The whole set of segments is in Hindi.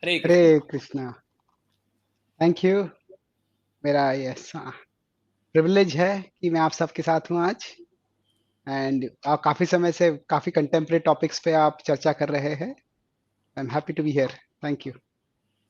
हरे हरे कृष्णा। कृष्णा। Thank you. मेरा यस प्रिविलेज है कि मैं आप सबके साथ हूँ आज। एंड आप काफी समय से काफी कंटेम्प्रेरी टॉपिक्स पे आप चर्चा कर रहे हैं। I am happy to be here. Thank you.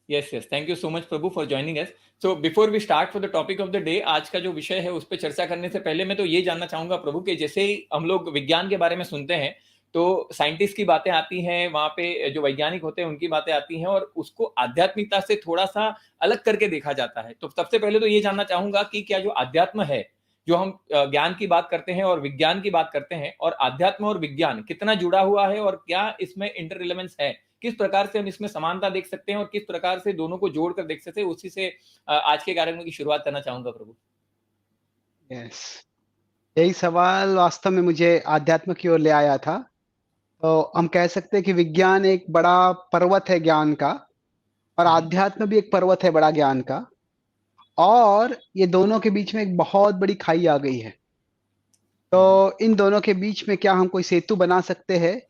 Yes yes, thank you so much Prabhu for joining us. So before we start for the topic of the day, आज का जो विषय है उस पर चर्चा करने से पहले मैं तो ये जानना चाहूंगा प्रभु कि जैसे ही हम लोग विज्ञान के बारे में सुनते हैं तो साइंटिस्ट की बातें आती हैं, वहां पे जो वैज्ञानिक होते हैं उनकी बातें आती हैं और उसको आध्यात्मिकता से थोड़ा सा अलग करके देखा जाता है। तो सबसे पहले तो ये जानना चाहूंगा कि क्या जो आध्यात्म है, जो हम ज्ञान की बात करते हैं और विज्ञान की बात करते हैं, और आध्यात्म और विज्ञान कितना जुड़ा हुआ है और क्या इसमें इंटर रिलेवेंस है, किस प्रकार से हम इसमें समानता देख सकते हैं और किस प्रकार से दोनों को जोड़कर देख सकते हैं, उसी से आज के कार्यक्रम की शुरुआत करना चाहूंगा प्रभु। यस, यही सवाल वास्तव में मुझे आध्यात्म की ओर ले आया था। तो हम कह सकते हैं कि विज्ञान एक बड़ा पर्वत है ज्ञान का, और आध्यात्म भी एक पर्वत है बड़ा ज्ञान का। और ये दोनों के बीच में एक बहुत बड़ी खाई आ गई है। तो इन दोनों के बीच में क्या हम कोई सेतु बना सकते हैं?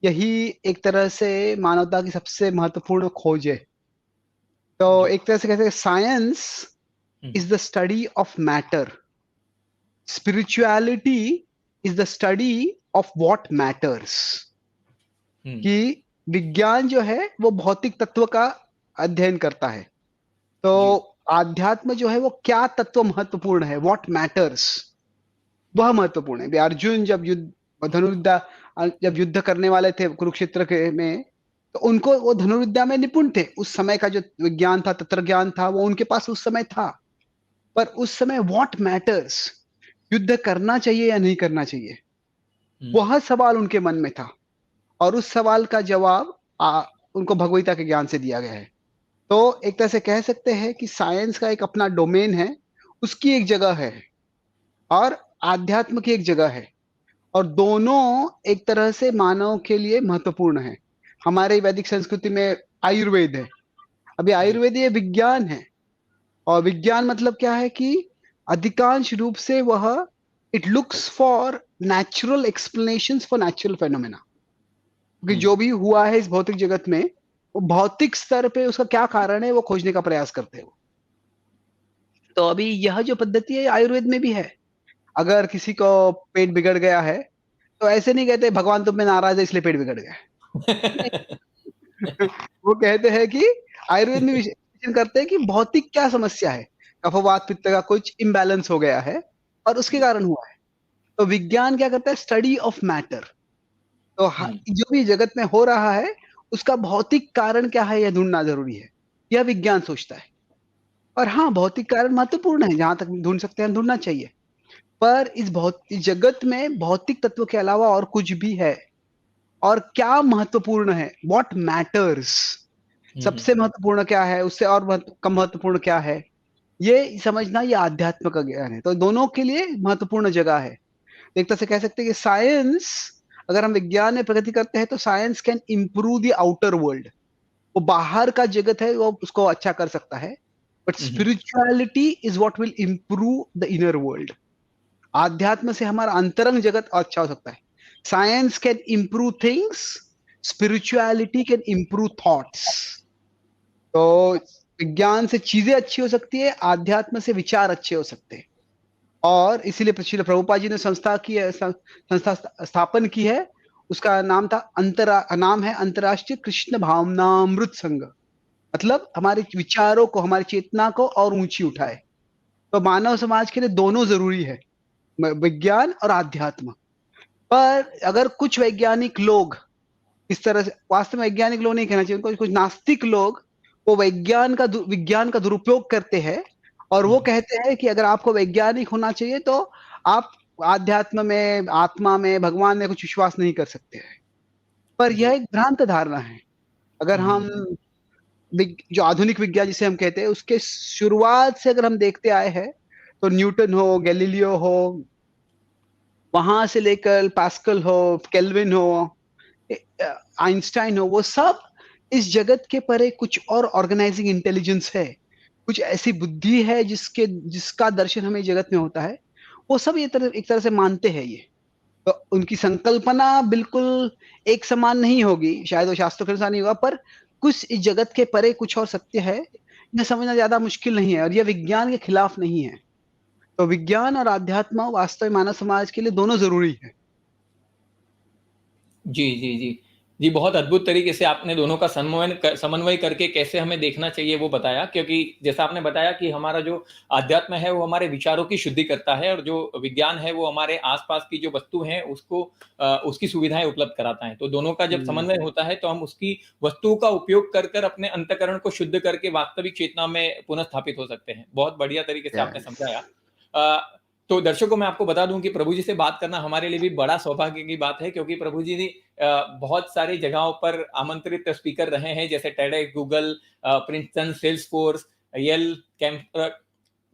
यही एक तरह से मानवता की सबसे महत्वपूर्ण खोज है। तो जी। एक तरह से कहते हैं science is the study of matter, spirituality is the study of what matters. कि विज्ञान जो है वो भौतिक तत्व का अध्ययन करता है। तो जी। आध्यात्म जो है वो क्या तत्व महत्वपूर्ण है, व्हाट मैटर्स, वह महत्वपूर्ण है। अर्जुन जब जब युद्ध करने वाले थे कुरुक्षेत्र के में, तो उनको वो धनुर्विद्या में निपुण थे। उस समय का जो विज्ञान था, तंत्र ज्ञान था, वो उनके पास उस समय था। पर उस समय व्हाट मैटर्स, युद्ध करना चाहिए या नहीं करना चाहिए, वह सवाल उनके मन में था। और उस सवाल का जवाब उनको भगवदगीता के ज्ञान से दिया गया है। तो एक तरह से कह सकते हैं कि साइंस का एक अपना डोमेन है, उसकी एक जगह है, और आध्यात्म की एक जगह है। और दोनों एक तरह से मानव के लिए महत्वपूर्ण है। हमारे वैदिक संस्कृति में आयुर्वेद है। अभी जी। आयुर्वेद ये विज्ञान है। और विज्ञान मतलब क्या है कि अधिकांश रूप से वह it looks for natural explanations for natural phenomena. क्योंकि जो भी हुआ है इस भौतिक जगत में, वो भौतिक स्तर पे उसका क्या कारण है वो खोजने का प्रयास करते हैं वो। तो अभी यह जो पद्धति है आयुर्वेद में भी है। अगर किसी को पेट बिगड़ गया है, तो ऐसे नहीं कहते भगवान तुम में नाराज है इसलिए पेट बिगड़ गया है। वो कहते हैं कि आयुर्वेद में विश्लेषण करते हैं कि भौतिक क्या समस्या है, कफवात पित्त का कुछ इम्बैलेंस हो गया है और उसके कारण हुआ है। तो विज्ञान क्या करता है, स्टडी ऑफ मैटर। तो जो भी जगत में हो रहा है उसका भौतिक कारण क्या है यह ढूंढना जरूरी है, यह विज्ञान सोचता है। और हाँ, भौतिक कारण महत्वपूर्ण है, जहां तक ढूंढ सकते हैं ढूंढना चाहिए। पर इस जगत में भौतिक तत्व के अलावा और कुछ भी है, और क्या महत्वपूर्ण है, व्हाट मैटर्स, सबसे महत्वपूर्ण क्या है, उससे और कम महत्वपूर्ण क्या है, ये समझना, ये आध्यात्म का ज्ञान है। तो दोनों के लिए महत्वपूर्ण जगह है। एक तरह से कह सकते हैं कि साइंस, अगर हम विज्ञान में प्रगति करते हैं तो science can improve the outer world. वो बाहर का जगत है वो उसको अच्छा कर सकता है। But spirituality is what will improve the inner world. आध्यात्म से हमारा अंतरंग जगत अच्छा हो सकता है। Science can improve things, spirituality can improve thoughts. तो विज्ञान से चीजें अच्छी हो सकती है, आध्यात्म से विचार अच्छे हो सकते हैं। और इसीलिए श्रील प्रभुपाद जी ने संस्था स्थापन की है। उसका नाम था नाम है अंतर्राष्ट्रीय कृष्ण भावनामृत संघ। मतलब हमारे विचारों को, हमारी चेतना को और ऊंची उठाए। तो मानव समाज के लिए दोनों जरूरी है, विज्ञान और आध्यात्म। पर अगर कुछ वैज्ञानिक लोग इस तरह से, वास्तव में वैज्ञानिक लोग नहीं कहना चाहिए उनको, कुछ नास्तिक लोग, वो विज्ञान का दुरुपयोग करते हैं। और वो कहते हैं कि अगर आपको वैज्ञानिक होना चाहिए तो आप आध्यात्म में, आत्मा में, भगवान में कुछ विश्वास नहीं कर सकते हैं। पर यह जी। एक भ्रांत धारणा है। अगर हम जो आधुनिक विज्ञान जिसे हम कहते हैं उसके शुरुआत से अगर हम देखते आए हैं, तो न्यूटन हो, गैलीलियो हो, वहां से लेकर पास्कल हो, केल्विन हो, आइंस्टाइन हो, वो सब इस जगत के परे कुछ और ऑर्गेनाइजिंग इंटेलिजेंस है, कुछ ऐसी बुद्धि है जिसका दर्शन हमें जगत में होता है। वो सब एक तरह से मानते हैं ये। तो उनकी संकल्पना बिल्कुल एक समान नहीं होगी, शायद वो शास्त्रों के अनुसार नहीं होगा, पर कुछ इस जगत के परे कुछ और सत्य है, यह समझना ज्यादा मुश्किल नहीं है और यह विज्ञान के खिलाफ नहीं है। तो विज्ञान और आध्यात्म वास्तव में मानव समाज के लिए दोनों जरूरी है। जी, जी, जी। जी, बहुत अद्भुत तरीके से आपने दोनों का समन्वय करके कैसे हमें देखना चाहिए वो बताया, क्योंकि जैसा आपने बताया कि हमारा जो अध्यात्म है वो हमारे विचारों की शुद्धि करता है और जो विज्ञान है वो हमारे आस-पास की जो वस्तु हैं उसको उसकी सुविधाएँ उपलब्ध कराता है। तो दोनों का जब समन्वय होता है तो हम उसकी वस्तुओं का उपयोग कर अपने अंतःकरण को शुद्ध करके वास्तविक चेतना में पुनः स्थापित हो सकते हैं। बहुत बढ़िया तरीके से आपने यस। समझाया। तो दर्शकों मैं आपको बता दूं कि प्रभु जी से बात करना हमारे लिए भी बड़ा सौभाग्य की बात है, क्योंकि प्रभु जी ने बहुत सारी जगहों पर आमंत्रित स्पीकर रहे हैं, जैसे TEDx, Google, Princeton, Salesforce, Yale,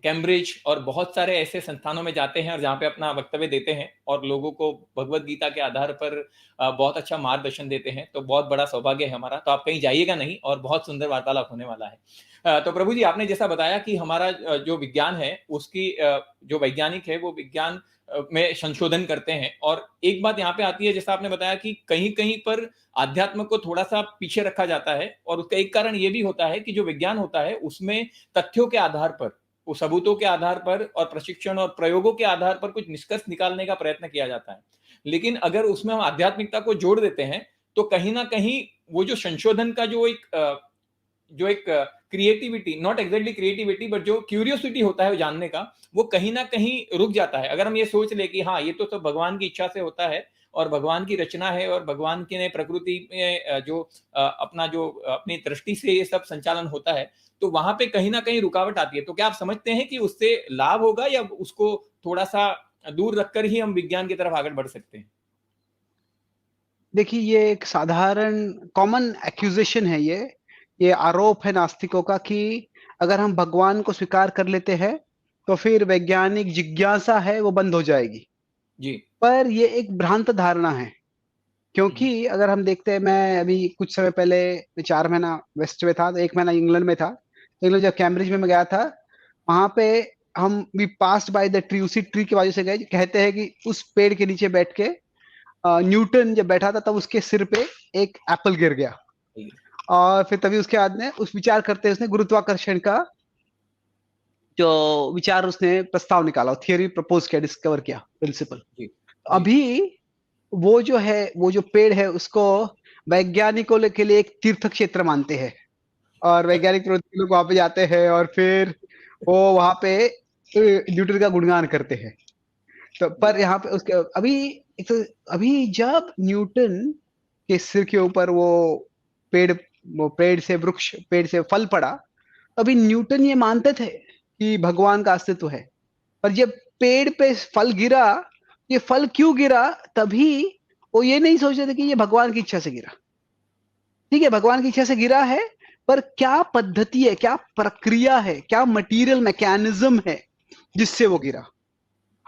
Cambridge और बहुत सारे ऐसे संस्थानों में जाते हैं और जहाँ पे अपना वक्तव्य देते हैं और लोगों को भगवत गीता के आधार पर बहुत अच्छा मार्गदर्शन देते हैं। तो बहुत बड़ा सौभाग्य है हमारा। तो आप कहीं जाइएगा नहीं और बहुत सुंदर वार्तालाप होने वाला है। तो प्रभु जी आपने जैसा बताया कि हमारा जो विज्ञान है उसकी जो वैज्ञानिक है वो विज्ञान में संशोधन करते हैं और एक बात यहाँ पे आती है, जैसा आपने बताया कि कहीं कहीं पर आध्यात्म को थोड़ा सा पीछे रखा जाता है और उसका एक कारण ये भी होता है कि जो विज्ञान होता है उसमें तथ्यों के आधार पर, उस सबूतों के आधार पर और प्रशिक्षण और प्रयोगों के आधार पर कुछ निष्कर्ष निकालने का प्रयत्न किया जाता है। लेकिन अगर उसमें हम आध्यात्मिकता को जोड़ देते हैं तो कहीं ना कहीं वो जो संशोधन का जो एक creativity, not exactly creativity but जो क्यूरियोसिटी होता है जानने का, वो कहीं ना कहीं रुक जाता है। अगर हम ये सोच ले कि हाँ ये तो सब भगवान की इच्छा से होता है और भगवान की रचना है और भगवान की ने प्रकृति में जो अपना जो अपनी दृष्टि से ये सब संचालन होता है, तो वहां पे कहीं ना कहीं रुकावट आती है। तो क्या आप समझते हैं कि उससे लाभ होगा या उसको थोड़ा सा दूर रखकर ही हम विज्ञान की तरफ आगे बढ़ सकते हैं? देखिए, ये एक साधारण कॉमन एक्यूजेशन है ये आरोप है नास्तिकों का कि अगर हम भगवान को स्वीकार कर लेते हैं तो फिर वैज्ञानिक जिज्ञासा है वो बंद हो जाएगी। जी। पर ये एक भ्रांत धारणा है, हम्म, क्योंकि अगर हम देखते हैं, मैं अभी कुछ समय पहले 4 महीना वेस्ट में था, तो 1 महीना इंग्लैंड में था। इंग्लैंड जब कैम्ब्रिज में मैं गया था, वहां पे हम we passed by the tree, उसी ट्री की वजह से गए। कहते हैं कि उस पेड़ के नीचे बैठ के न्यूटन जब बैठा था तब उसके सिर पे एक एप्पल गिर गया जी, और फिर तभी उसके बाद में उस विचार करते उसने गुरुत्वाकर्षण का जो विचार उसने प्रस्ताव निकाला, थियरी प्रपोज किया, डिस्कवर किया, प्रिंसिपल। जी, जी, अभी वो जो है, वो जो पेड़ है उसको वैज्ञानिकों के लिए एक तीर्थ क्षेत्र मानते हैं और वैज्ञानिक प्रवृत्ति लोग वहां पे जाते हैं और फिर वो वहां पे न्यूटन का गुणगान करते हैं। तो जी, पर यहाँ पे उसके अभी एक तो अभी जब न्यूटन के सिर के ऊपर पेड़ वो पेड़ से फल पड़ा, अभी न्यूटन ये मानते थे कि भगवान का अस्तित्व है। पर जब पेड़ पे फल गिरा, ये फल क्यों गिरा, तभी वो ये नहीं सोच रहे थे कि ये भगवान की इच्छा से गिरा। ठीक है, भगवान की इच्छा से गिरा है, पर क्या पद्धति है, क्या प्रक्रिया है, क्या मटेरियल मैकेनिज्म है जिससे वो गिरा।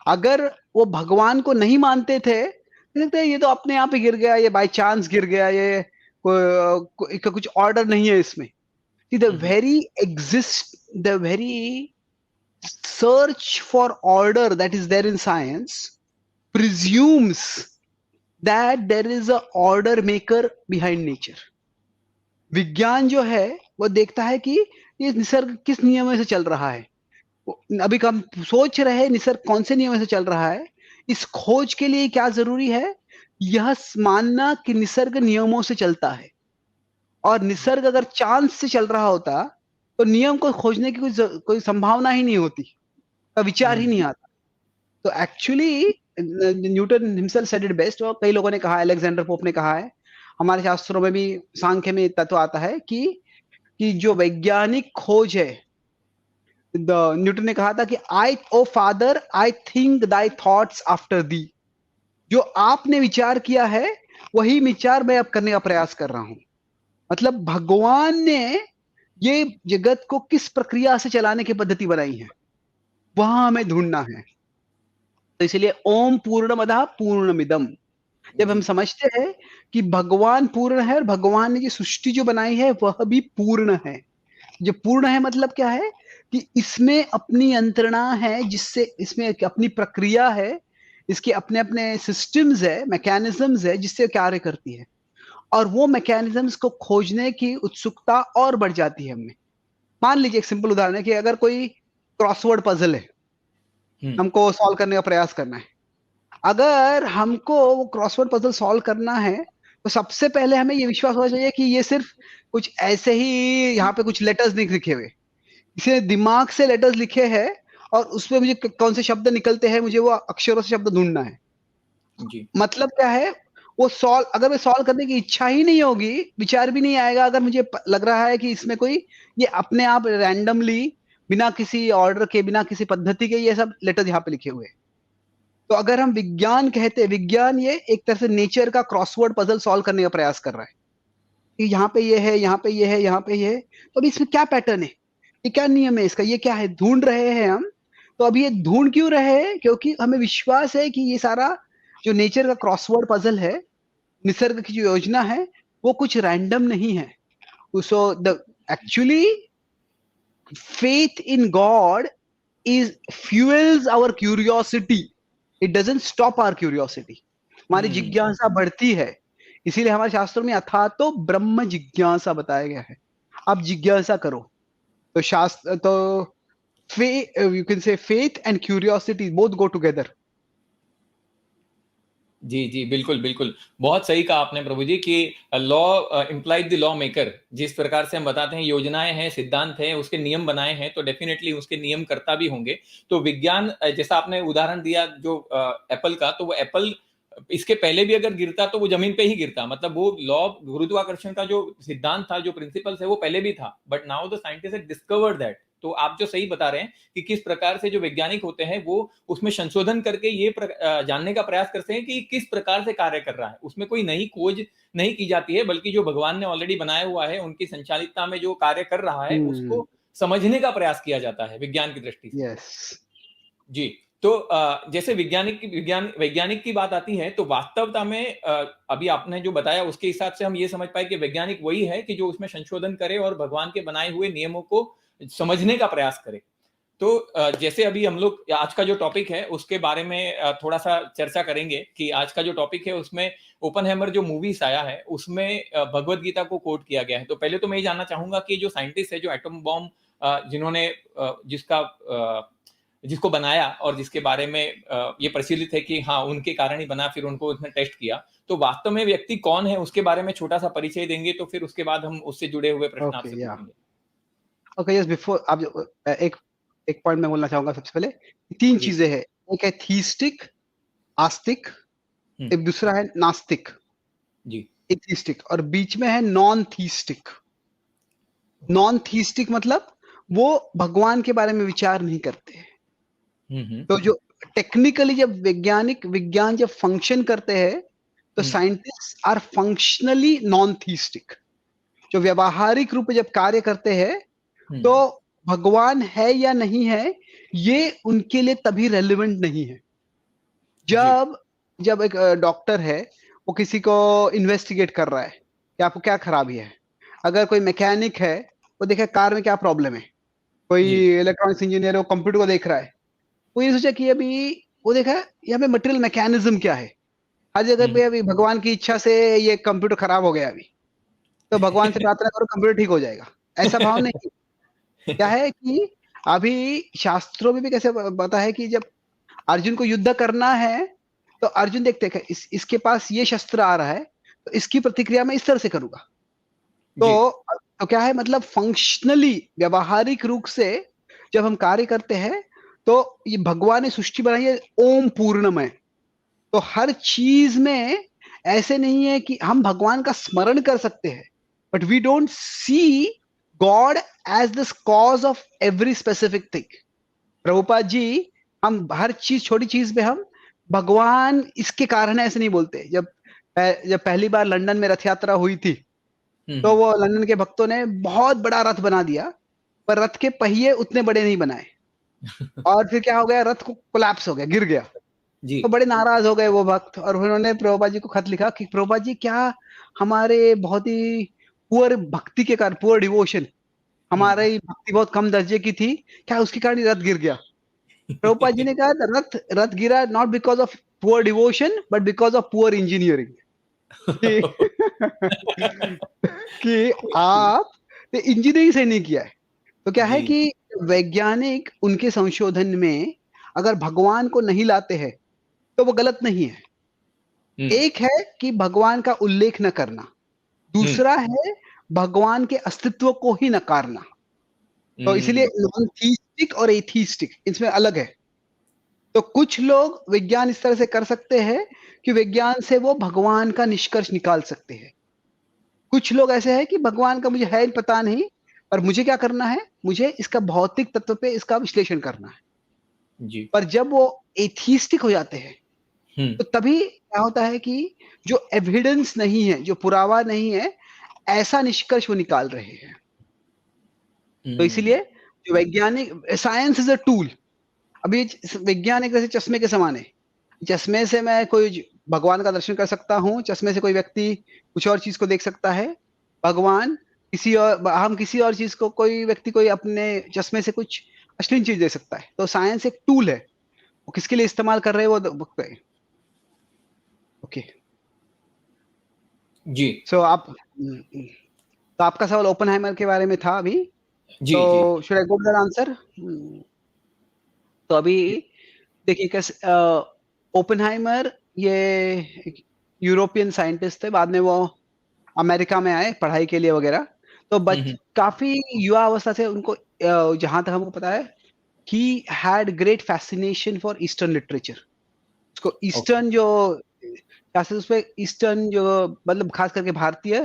अगर वो भगवान को नहीं मानते थे तो लगता है ये तो अपने आप ही गिर गया, ये बाय चांस गिर गया, ये कुछ ऑर्डर नहीं है इसमें। The hmm, very exist the very search for order that is there in science presumes that there is a order maker behind nature. विज्ञान जो है वो देखता है कि ये निसर्ग किस नियम से चल रहा है। अभी हम सोच रहे हैं निसर्ग कौन से नियम से चल रहा है। इस खोज के लिए क्या जरूरी है, यह मानना कि निसर्ग नियमों से चलता है। और निसर्ग अगर चांस से चल रहा होता तो नियम को खोजने की कोई संभावना ही नहीं होती, का विचार ही नहीं हम्म, आता। तो actually Newton himself said it best, और कई लोगों ने कहा है, अलेक्जेंडर पोप ने कहा है, हमारे शास्त्रों में भी सांख्य में तत्व आता है कि जो वैज्ञानिक खोज है, न्यूटन ने कहा था कि I O father I think thy thoughts after thee. जो आपने विचार किया है वही विचार मैं अब करने का प्रयास कर रहा हूं। मतलब भगवान ने ये जगत को किस प्रक्रिया से चलाने की पद्धति बनाई है, वहां हमें ढूंढना है। तो इसलिए ओम पूर्णमदः पूर्णमिदम, जब हम जी, समझते हैं कि भगवान पूर्ण है और भगवान ने जो सृष्टि जो बनाई है वह भी पूर्ण है। जो पूर्ण है मतलब क्या है कि इसमें अपनी यंत्रणा है, जिससे इसमें अपनी प्रक्रिया है, इसके अपने अपने सिस्टम्स है, मैकेनिज्म्स है जिससे कार्य करती है। और वो मैकेनिज्म्स को खोजने की उत्सुकता और बढ़ जाती है हमें। मान लीजिए एक सिंपल उदाहरण है कि अगर कोई क्रॉसवर्ड पजल है, हमको सॉल्व करने का प्रयास करना है। अगर हमको वो क्रॉसवर्ड पजल सॉल्व करना है तो सबसे पहले हमें ये विश्वास होना चाहिए कि ये सिर्फ कुछ ऐसे ही यहाँ पे कुछ लेटर्स नहीं लिखे हुए, इसे दिमाग से लेटर्स लिखे हैं और उसमें मुझे कौन से शब्द निकलते हैं, मुझे वो अक्षरों से शब्द ढूंढना है। जी मतलब क्या है, वो सॉल्व, अगर मैं सॉल्व करने की इच्छा ही नहीं होगी, विचार भी नहीं आएगा, अगर मुझे लग रहा है कि इसमें कोई ये अपने आप रैंडमली बिना किसी ऑर्डर के, बिना किसी पद्धति के ये सब लेटर यहाँ पे लिखे हुए हैं। तो अगर हम विज्ञान कहते हैं, विज्ञान ये एक तरह से नेचर का क्रॉसवर्ड पजल सॉल्व करने का प्रयास कर रहा है कि यहाँ पे ये है, यहाँ पे ये है, यहाँ पे ये है, तो अभी इसमें क्या पैटर्न है, ये क्या नियम है इसका, ये क्या है, ढूंढ रहे हैं हम। तो अभी ये ढूंढ क्यों रहे हैं, क्योंकि हमें विश्वास है कि ये सारा जो नेचर का क्रॉसवर्ड पजल है, निसर्ग की जो योजना है, वो कुछ रैंडम नहीं है। So the actually faith in God is fuels our curiosity. It doesn't stop our curiosity. हमारी जिज्ञासा बढ़ती है, इसीलिए हमारे शास्त्रों में अथा तो ब्रह्म जिज्ञासा बताया गया है। आप जिज्ञासा करो। तो शास्त्र तो you can say faith and curiosity both go together. जी जी बिल्कुल बिल्कुल, बहुत सही कहा आपने प्रभु जी कि law implied the law maker. जिस प्रकार से हम बताते हैं योजनाएं हैं, सिद्धांत है, उसके नियम बनाए हैं, तो डेफिनेटली उसके नियम करता भी होंगे। तो विज्ञान, जैसा आपने उदाहरण दिया जो एप्पल का, तो वो एप्पल इसके पहले भी अगर गिरता तो वो जमीन पे ही गिरता, मतलब वो लॉ गुरुत्वाकर्षण का जो सिद्धांत था, जो प्रिंसिपल्स है, वो पहले भी था, but now the scientist have discovered that. तो आप जो सही बता रहे हैं कि किस प्रकार से जो वैज्ञानिक होते हैं वो उसमें संशोधन करके ये जानने का प्रयास करते हैं कि किस प्रकार से कार्य कर रहा है। उसमें कोई नई खोज नहीं की जाती है, बल्कि जो भगवान ने ऑलरेडी बनाया हुआ है, उनकी संचालितता में जो कार्य कर रहा है उसको समझने का प्रयास किया जाता है विज्ञान की दृष्टि से। yes. जी, तो जैसे वैज्ञानिक की बात आती है, तो वास्तवता में अभी आपने जो बताया उसके हिसाब से हम ये समझ पाए कि वैज्ञानिक वही है कि जो उसमें संशोधन करे और भगवान के बनाए हुए नियमों को समझने का प्रयास करे। तो जैसे अभी हम लोग आज का जो टॉपिक है उसके बारे में थोड़ा सा चर्चा करेंगे कि आज का जो टॉपिक है उसमें ओपनहेमर जो मूवीज आया है उसमें भगवत गीता को कोट किया गया है। तो पहले तो मैं ये जानना चाहूंगा कि जो साइंटिस्ट है, जो एटम बॉम्ब जिन्होंने जिसको बनाया और जिसके बारे में ये प्रचलित है कि हाँ उनके कारण ही बना, फिर उनको उसने टेस्ट किया, तो वास्तव में व्यक्ति कौन है उसके बारे में छोटा सा परिचय देंगे, तो फिर उसके बाद हम उससे जुड़े हुए प्रश्न आपसे पूछेंगे। ओके, यस, बिफोर आप एक पॉइंट मैं बोलना चाहूंगा। सबसे पहले तीन चीजें हैं, एक है थीस्टिक, आस्तिक, एक दूसरा है नास्तिक जी, एक थीस्टिक, और बीच में है नॉन थीस्टिक। नॉन थीस्टिक मतलब वो भगवान के बारे में विचार नहीं करते। तो जो टेक्निकली जब विज्ञान जब फंक्शन करते हैं तो scientist are functionally non theistic. जो व्यवहारिक रूप में जब कार्य करते हैं तो भगवान है या नहीं है ये उनके लिए तभी रेलेवेंट नहीं है। जब एक डॉक्टर है वो किसी को इन्वेस्टिगेट कर रहा है कि आपको क्या खराबी है, अगर कोई मैकेनिक है वो देखे कार में क्या प्रॉब्लम है, कोई इलेक्ट्रॉनिक्स इंजीनियर वो कंप्यूटर को देख रहा है, वो ये सोचा कि अभी वो देखा यहाँ पे मटेरियल मैकेनिज्म क्या है, हर जगह पे अभी भगवान की इच्छा से ये कंप्यूटर खराब हो गया अभी, तो भगवान से प्रार्थना करो कंप्यूटर ठीक हो जाएगा, ऐसा भाव नहीं। क्या है कि अभी शास्त्रों में भी कैसे पता है कि जब अर्जुन को युद्ध करना है तो अर्जुन देखते हैं इसके पास ये शस्त्र आ रहा है तो इसकी प्रतिक्रिया मैं इस तरह से करूंगा। तो क्या है, मतलब फंक्शनली व्यवहारिक रूप से जब हम कार्य करते हैं तो ये भगवान ने सृष्टि बनाई है ओम पूर्णमय, तो हर चीज में ऐसे नहीं है कि हम भगवान का स्मरण कर सकते हैं but we don't see God as the cause of every specific thing. Prabhupada ji, हम हर चीज, छोटी चीज में हम भगवान इसके कारण ऐसे नहीं बोलते। जब पहली बार लंदन में रथ यात्रा हुई थी तो वो लंदन के भक्तों ने बहुत बड़ा रथ बना दिया पर रथ के पहिए उतने बड़े नहीं बनाए और फिर क्या हो गया, रथ को कोलैप्स हो गया, गिर गया जी। तो बड़े नाराज हो गए वो भक्त और उन्होंने प्रभुपाद जी को खत लिखा कि प्रभुपाद जी, क्या हमारे बहुत ही पुअर भक्ति के कारण, पुअर डिवोशन, हमारी भक्ति बहुत कम दर्जे की थी, क्या उसके कारण रथ गिर गया? प्रभुपाद जी ने कहा रथ गिरा not because of poor devotion but because of poor engineering. कि कि आपने इंजीनियरिंग से नहीं किया है। तो क्या है जी। कि वैज्ञानिक उनके संशोधन में अगर भगवान को नहीं लाते हैं तो वो गलत नहीं है। हम्म। एक है कि भगवान का उल्लेख न करना, हम्म। दूसरा है भगवान के अस्तित्व को ही नकारना। तो इसीलिए हम्म। नॉन थीस्टिक और एथीस्टिक इसमें अलग है। तो कुछ लोग विज्ञान इस तरह से कर सकते हैं कि विज्ञान से वो भगवान का निष्कर्ष निकाल सकते हैं। कुछ लोग ऐसे हैं कि भगवान का मुझे है पता नहीं, पर मुझे क्या करना है, मुझे इसका भौतिक तत्व पे इसका विश्लेषण करना है। जी। पर जब वो एथिस्टिक हो जाते हैं हम्म। तो तभी क्या होता है कि जो एविडेंस नहीं है, जो पुरावा नहीं है, ऐसा निष्कर्ष वो निकाल रहे हैं। तो हम्म। इसीलिए जो वैज्ञानिक, साइंस इज अ टूल। अभी विज्ञान एक तरह से चश्मे के समान है। चश्मे से मैं कोई भगवान का दर्शन कर सकता हूँ, चश्मे से कोई व्यक्ति कुछ और चीज को देख सकता है। भगवान किसी और, हम किसी और चीज को, कोई व्यक्ति कोई अपने चश्मे से कुछ अश्लील चीज देख सकता है। तो साइंस एक टूल है, वो किसके लिए इस्तेमाल कर रहे हैं वो ओके। जी। सो आप तो आपका सवाल ओपनहाइमर के बारे में था अभी। जी। तो जी। Should I go to the answer? तो अभी देखिए कैसे ओपनहाइमर ये एक यूरोपियन साइंटिस्ट थे, बाद में वो अमेरिका में आए पढ़ाई के लिए वगैरह। तो हम्म। काफी युवा अवस्था से उनको, जहां तक हमको पता है, he had great fascination for eastern literature. उसको ओके। ईस्टर्न जो खास उस पे ईस्टर्न जो, मतलब खास करके भारतीय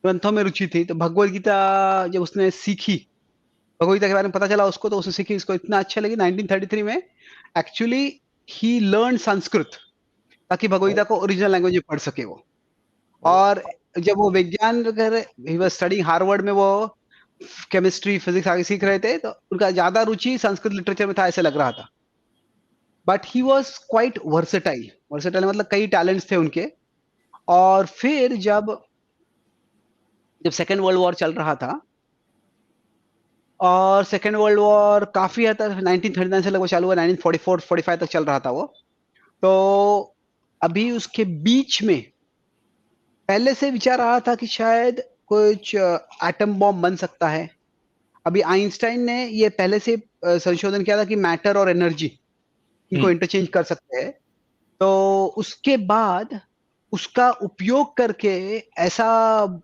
ग्रंथों में रुचि थी। तो भगवत गीता जब उसने सीखी, भगवत गीता के बारे में पता चला उसको, तो उसने सीखी, इसको इतना अच्छा लगी 1933 में। एक्चुअली ही लर्न संस्कृत ताकि भगवत ओ। गीता को ओरिजिनल लैंग्वेज में पढ़ सके वो। ओ। और जब वो विज्ञान वगैरह, ही वाज स्टडीइंग हार्वर्ड में, वो केमिस्ट्री फिजिक्स आगे सीख रहे थे, तो उनका ज्यादा रुचि संस्कृत लिटरेचर में था ऐसे लग रहा था। But he was quite versatile. Versatile मतलब कई टैलेंट्स थे उनके। और फिर जब जब सेकेंड वर्ल्ड वॉर चल रहा था, और सेकेंड वर्ल्ड वॉर काफी हद तक 1939 से लगभग चालू हुआ, 1944-45 तक चल रहा था वो। तो अभी उसके बीच में पहले से विचार आ रहा था कि शायद कुछ एटम बॉम्ब बन सकता है। अभी आइंस्टाइन ने ये पहले से संशोधन किया था कि मैटर और एनर्जी इनको हम्म। इंटरचेंज कर सकते हैं। तो उसके बाद उसका उपयोग करके ऐसा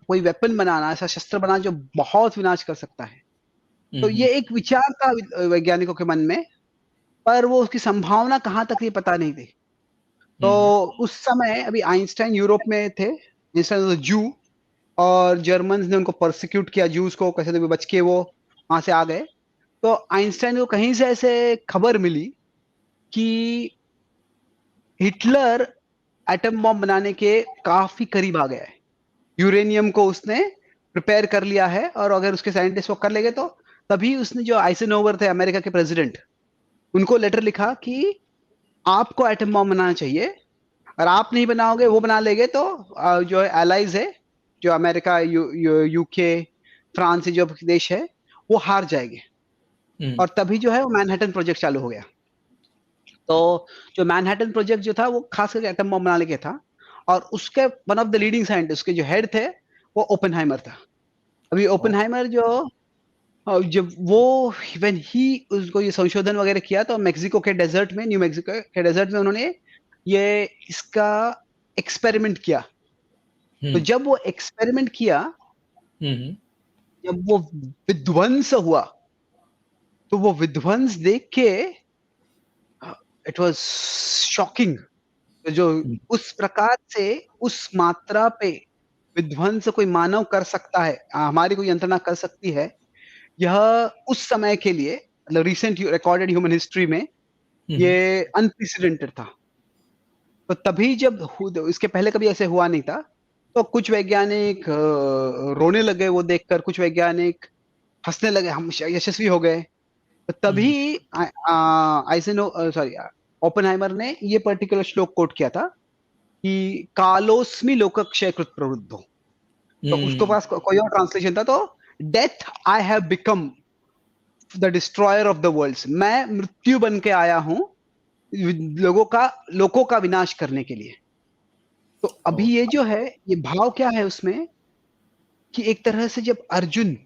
कोई वेपन बनाना, ऐसा शस्त्र बनाना जो बहुत विनाश कर सकता है। तो हम्म। ये एक विचार था वैज्ञानिकों के मन में, पर वो उसकी संभावना कहाँ तक ये पता नहीं थी। तो हम्म। उस समय अभी आइंस्टाइन यूरोप में थे, आइंस्टाइन जू, और जर्मन्स ने उनको परसिक्यूट किया, जूस को कैसे तो भी बच के वो वहां से आ गए। तो आइंस्टाइन को कहीं से ऐसे खबर मिली कि हिटलर एटम बॉम्ब बनाने के काफी करीब आ गया है। यूरेनियम को उसने प्रिपेयर कर लिया है, और अगर उसके साइंटिस्ट वो कर लेंगे तो तभी उसने, जो आइसेनहोवर थे अमेरिका के प्रेसिडेंट, उनको लेटर लिखा कि आपको एटम बॉम्ब बनाना चाहिए, और आप नहीं बनाओगे वो बना लेंगे तो जो एलाइज है, जो अमेरिका, यूके, फ्रांस, जो देश है, वो हार जाएंगे। हम्म। और तभी जो है वो मैनहट्टन प्रोजेक्ट चालू हो गया। तो जो मैनहट्टन प्रोजेक्ट जो था वो खास करके एटम बॉम्ब बनाने के था। और उसके one of the leading scientist के जो हेड थे वो ओपेनहाइमर था। अभी ओ। ओपेनहाइमर जो, जब वो व्हेन ही उसको ये संशोधन वगैरह किया, तो मेक्सिको के डेजर्ट में, न्यू मेक्सिको के डेजर्ट में उन्होंने ये इसका एक्सपेरिमेंट किया। तो हम्म। जब वो एक्सपेरिमेंट किया, हम्म। जब वो विध्वंस हुआ, तो वो विध्वंस देख के इट वाज शॉकिंग। जो हम्म। उस प्रकार से, उस मात्रा पे विध्वंस कोई मानव कर सकता है, हमारी कोई यंत्रणा कर सकती है, यह उस समय के लिए, मतलब रिसेंट रिकॉर्डेड ह्यूमन हिस्ट्री में, हम्म। ये अनप्रेसिडेंटेड था। तो तभी जब इसके पहले कभी ऐसे हुआ नहीं था। तो कुछ वैज्ञानिक रोने लगे वो देखकर, कुछ वैज्ञानिक हंसने लगे, हम यशस्वी हो गए। तो तभी हम्म। आइजनो सॉरी ओपेनहाइमर ने ये पर्टिकुलर श्लोक कोट किया था कि कालोस्मि लोकक्षय कृत प्रवृद्धो। तो उसके हम्म। पास कोई और ट्रांसलेशन था, तो death I have become the destroyer of the worlds. मैं मृत्यु बन के आया हूं लोगों का विनाश करने के लिए। तो अभी ये जो है, ये भाव क्या है उसमें कि एक तरह से जब अर्जुन,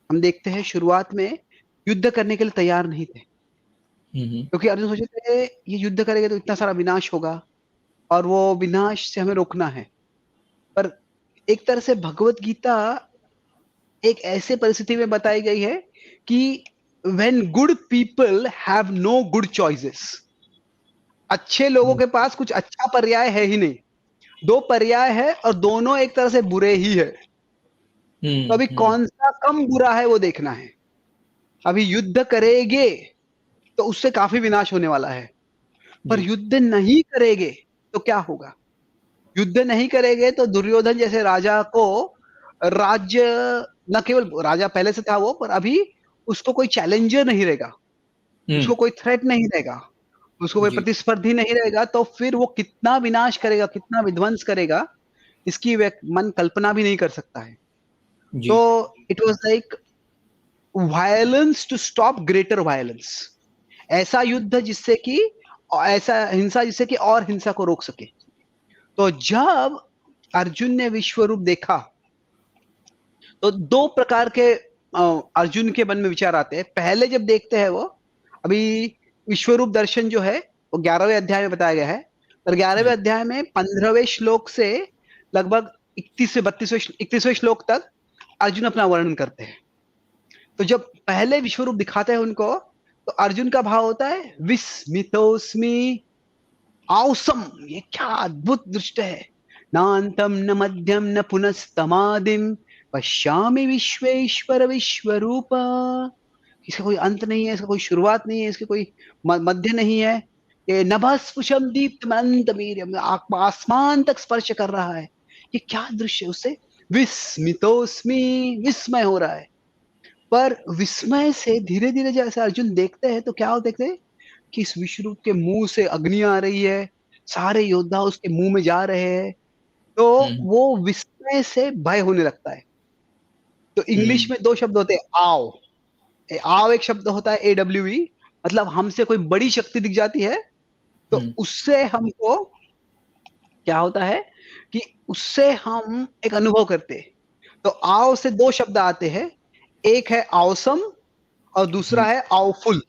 हम देखते हैं शुरुआत में युद्ध करने के लिए तैयार नहीं थे, क्योंकि अर्जुन सोचे थे ये युद्ध करेंगे तो इतना सारा विनाश होगा और वो विनाश से हमें रोकना है। पर एक तरह से भगवत गीता एक ऐसे परिस्थिति में बताई गई है कि when good people have no good choices, अच्छे लोगों के पास कुछ अच्छा पर्याय है ही नहीं, दो पर्याय है और दोनों एक तरह से बुरे ही है। तो अभी कौन सा कम बुरा है वो देखना है। अभी युद्ध करेंगे तो उससे काफी विनाश होने वाला है, पर युद्ध नहीं करेंगे तो क्या होगा? युद्ध नहीं करेंगे तो दुर्योधन जैसे राजा को राज्य, न केवल राजा पहले से था वो, पर अभी उसको कोई चैलेंजर नहीं रहेगा, उसको कोई थ्रेट नहीं रहेगा, उसको कोई प्रतिस्पर्धी नहीं रहेगा, तो फिर वो कितना विनाश करेगा, कितना विध्वंस करेगा, इसकी मन कल्पना भी नहीं कर सकता है। तो it was like violence to stop greater violence, ऐसा युद्ध जिससे कि, ऐसा हिंसा जिससे कि और हिंसा को रोक सके। तो जब अर्जुन ने विश्व रूप देखा तो दो प्रकार के अर्जुन के मन में विचार आते हैं। पहले जब देखते हैं वो, अभी विश्वरूप दर्शन जो है वो 11वें अध्याय में बताया गया है, और 11वें अध्याय में 15वें श्लोक से लगभग 31वें श्लोक तक अर्जुन अपना वर्णन करते हैं। तो जब पहले विश्वरूप दिखाते हैं उनको, तो अर्जुन का भाव होता है विस्मितोस्मि, औसम, ये क्या अद्भुत दृष्टि है, नान्तम न मध्यम न पुनस्तमादिम पश्यामि विश्वेश्वर विश्वरूप, इसका कोई अंत नहीं है, इसका कोई शुरुआत नहीं है, इसकी कोई मध्य नहीं है, ये नभस्पुषम दीप्तमनंतमीर्यम, आसमान तक स्पर्श कर रहा है। ये क्या दृश्य है, उससे विस्मितोस्मि, विस्मय हो रहा है। पर विस्मय से धीरे धीरे जैसे अर्जुन देखते हैं तो क्या देखते हैं कि इस विश्वरूप के मुंह से अग्नि आ रही है, सारे योद्धा उसके मुंह में जा रहे हैं, तो वो विस्मय से भय होने लगता है। तो इंग्लिश में दो शब्द होते हैं, आओ, आओ एक शब्द होता है AWE, मतलब हमसे कोई बड़ी शक्ति दिख जाती है तो उससे हमको क्या होता है कि उससे हम एक अनुभव करते हैं। तो आओ से दो शब्द आते हैं, एक है आवसम और दूसरा है आवफुल,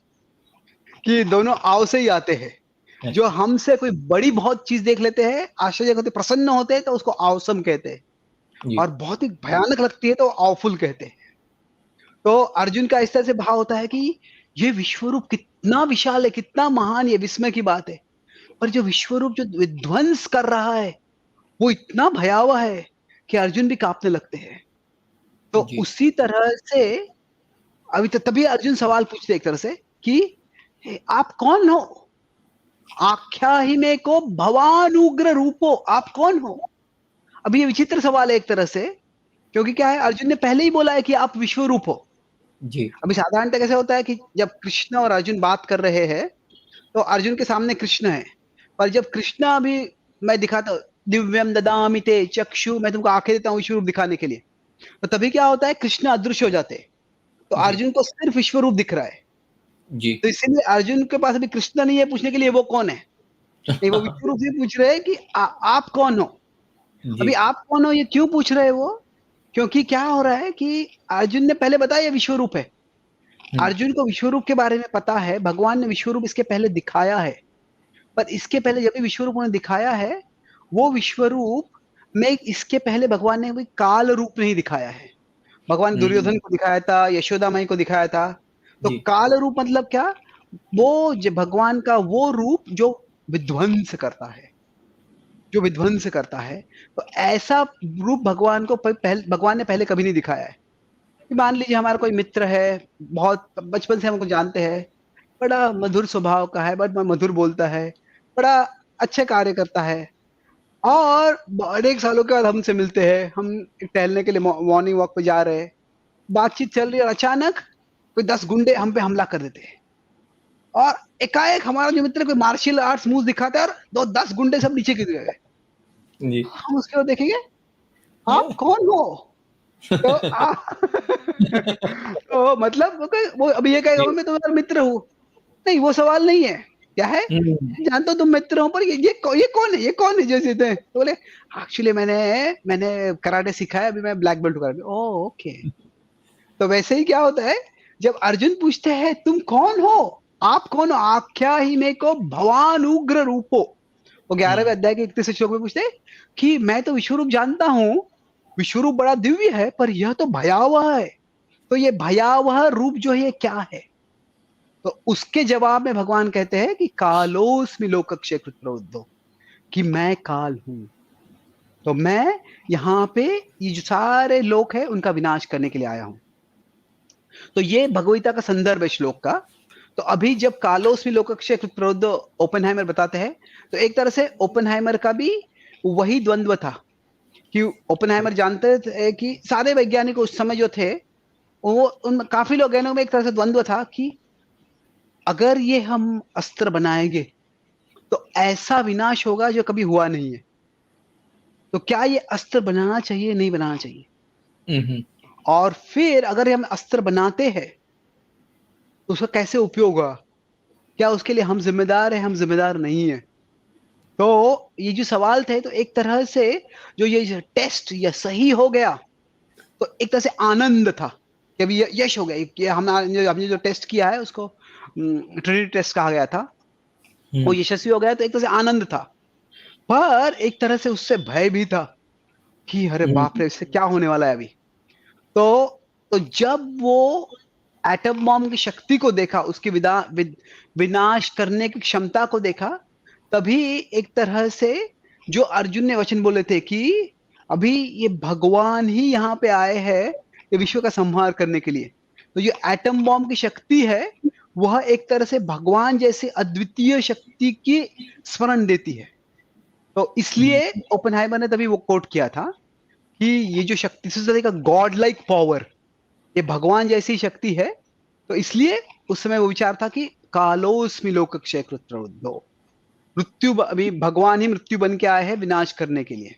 कि दोनों आओ से ही आते हैं। जो हमसे कोई बड़ी बहुत चीज देख लेते हैं, आश्चर्य होते, प्रसन्न होते हैं, तो उसको आवसम कहते हैं, और बहुत ही भयानक लगती है तो आवफुल कहते हैं। तो अर्जुन का इस तरह से भाव होता है कि ये विश्वरूप कितना विशाल है, कितना महान, ये विस्मय की बात है, पर जो विश्वरूप जो विध्वंस कर रहा है वो इतना भयावह है कि अर्जुन भी कांपने लगते हैं। तो उसी तरह से अभी तभी अर्जुन सवाल पूछते एक तरह से कि आप कौन हो, आख्या ही में को भवानुग्र रूपो, आप कौन हो? अभी ये विचित्र सवाल है एक तरह से, क्योंकि क्या है, अर्जुन ने पहले ही बोला है कि आप विश्वरूप हो जी। अभी साधारणतः कैसे होता है कि जब कृष्ण और अर्जुन बात कर रहे हैं तो अर्जुन के सामने कृष्ण है, पर जब कृष्ण अभी मैं दिखाता, दिव्यम ददामि ते चक्षु, मैं तुमको आंखें देता हूँ विश्वरूप दिखाने के लिए, तो तभी क्या होता है, कृष्ण अदृश्य हो जाते हैं, तो अर्जुन को सिर्फ विश्वरूप दिख रहा है जी। तो इसीलिए अर्जुन के पास अभी कृष्ण नहीं है पूछने के लिए वो कौन है, नहीं वो विश्वरूप से पूछ रहे हैं कि आप कौन हो। अभी आप कौन हो ये क्यों पूछ रहे हैं वो, क्योंकि क्या हो रहा है कि अर्जुन ने पहले बताया विश्वरूप है, अर्जुन को विश्वरूप के बारे में पता है, भगवान ने विश्वरूप इसके पहले दिखाया है, पर इसके पहले जब भी विश्वरूप उन्होंने दिखाया है, वो विश्वरूप में इसके पहले भगवान ने कोई काल रूप नहीं दिखाया है। भगवान दुर्योधन को दिखाया था, यशोदा माई को दिखाया था, तो काल रूप मतलब क्या, वो भगवान का वो रूप जो विध्वंस करता है, जो विध्वंस करता है। तो ऐसा रूप भगवान को भगवान ने पहले कभी नहीं दिखाया है। मान लीजिए हमारा कोई मित्र है, बहुत बचपन से हमको जानते हैं, बड़ा मधुर स्वभाव का है, बड़ा मधुर बोलता है, बड़ा अच्छे कार्य करता है, और अनेक सालों के बाद हमसे मिलते हैं, हम टहलने के लिए मॉर्निंग वॉक पे जा रहे हैं, बातचीत चल रही है, और अचानक कोई 10 गुंडे हम पे हमला कर देते हैं, और एकाएक हमारा जो मित्र कोई मार्शल आर्ट्स मूव दिखाता है और 10 गुंडे सब नीचे गिर गए जी। हम उसके बाद देखेंगे आप कौन हो, तो तो मतलब वो अभी ये कहेगा मैं तुम्हारा मित्र हूँ, नहीं वो सवाल नहीं है। क्या है, जानता हूँ तुम मित्र हो, पर ये कौन है, ये कौन है जो जीते हैं? तो बोले एक्चुअली मैंने कराटे सीखा है, अभी मैं black belt karate. Oh okay. तो वैसे ही क्या होता है, जब अर्जुन पूछते हैं तुम कौन हो, आप कौन हो, आख्या ही में को भगवान उग्र रूपो, वो 11वें अध्याय के 31 श्लोक में पूछते हैं कि मैं तो विश्वरूप जानता हूं, विश्वरूप बड़ा दिव्य है, पर यह तो भयावह है। तो ये भयावह रूप जो है ये क्या है? तो उसके जवाब में भगवान कहते हैं कि कालोस्मि लोकक्षय कृत प्रवृद्धो, कि मैं काल हूं। तो मैं यहाँ पे ये जो सारे लोक है उनका विनाश करने के लिए आया हूं। तो ये भगवगीता का संदर्भ है श्लोक का। तो अभी जब कालोस्मि लोकक्षय कृत प्रवृद्धो ओपेनहाइमर बताते हैं, तो एक तरह से ओपेनहाइमर का भी वही द्वंद्व था कि ओपेनहाइमर जानते थे कि सारे वैज्ञानिक उस समय जो थे, वो उन काफी लोगों में एक तरह से द्वंद्व था कि अगर ये हम अस्त्र बनाएंगे तो ऐसा विनाश होगा जो कभी हुआ नहीं है। तो क्या ये अस्त्र बनाना चाहिए, नहीं बनाना चाहिए? और फिर अगर हम अस्त्र बनाते हैं तो उसका कैसे उपयोग होगा, क्या उसके लिए हम जिम्मेदार है, हम जिम्मेदार नहीं है? तो ये जो सवाल थे, तो एक तरह से जो ये टेस्ट ये सही हो गया, तो एक तरह से आनंद था कि अभी यश हो गया कि हमने जो टेस्ट किया है उसको ट्रिनिटी टेस्ट कहा गया था, वो यशस्वी हो गया। तो एक तरह से आनंद था, पर एक तरह से उससे भय भी था कि अरे बाप रे, इससे क्या होने वाला है अभी। तो जब वो एटम बॉम्ब की शक्ति को देखा, उसकी विनाश करने की क्षमता को देखा, तभी एक तरह से जो अर्जुन ने वचन बोले थे कि अभी ये भगवान ही यहाँ पे आए हैं ये विश्व का संहार करने के लिए। तो जो एटम बॉम्ब की शक्ति है वह एक तरह से भगवान जैसे अद्वितीय शक्ति की स्मरण देती है। तो इसलिए ओपेनहाइमर ने तभी वो कोट किया था कि ये जो शक्ति से का गॉड लाइक पावर, ये भगवान जैसी शक्ति है। तो इसलिए उस समय वो विचार था कि कालोस्मि लोकक्षय कृत प्रवृद्धो, मृत्यु अभी भगवान ही मृत्यु बन के आए हैं विनाश करने के लिए।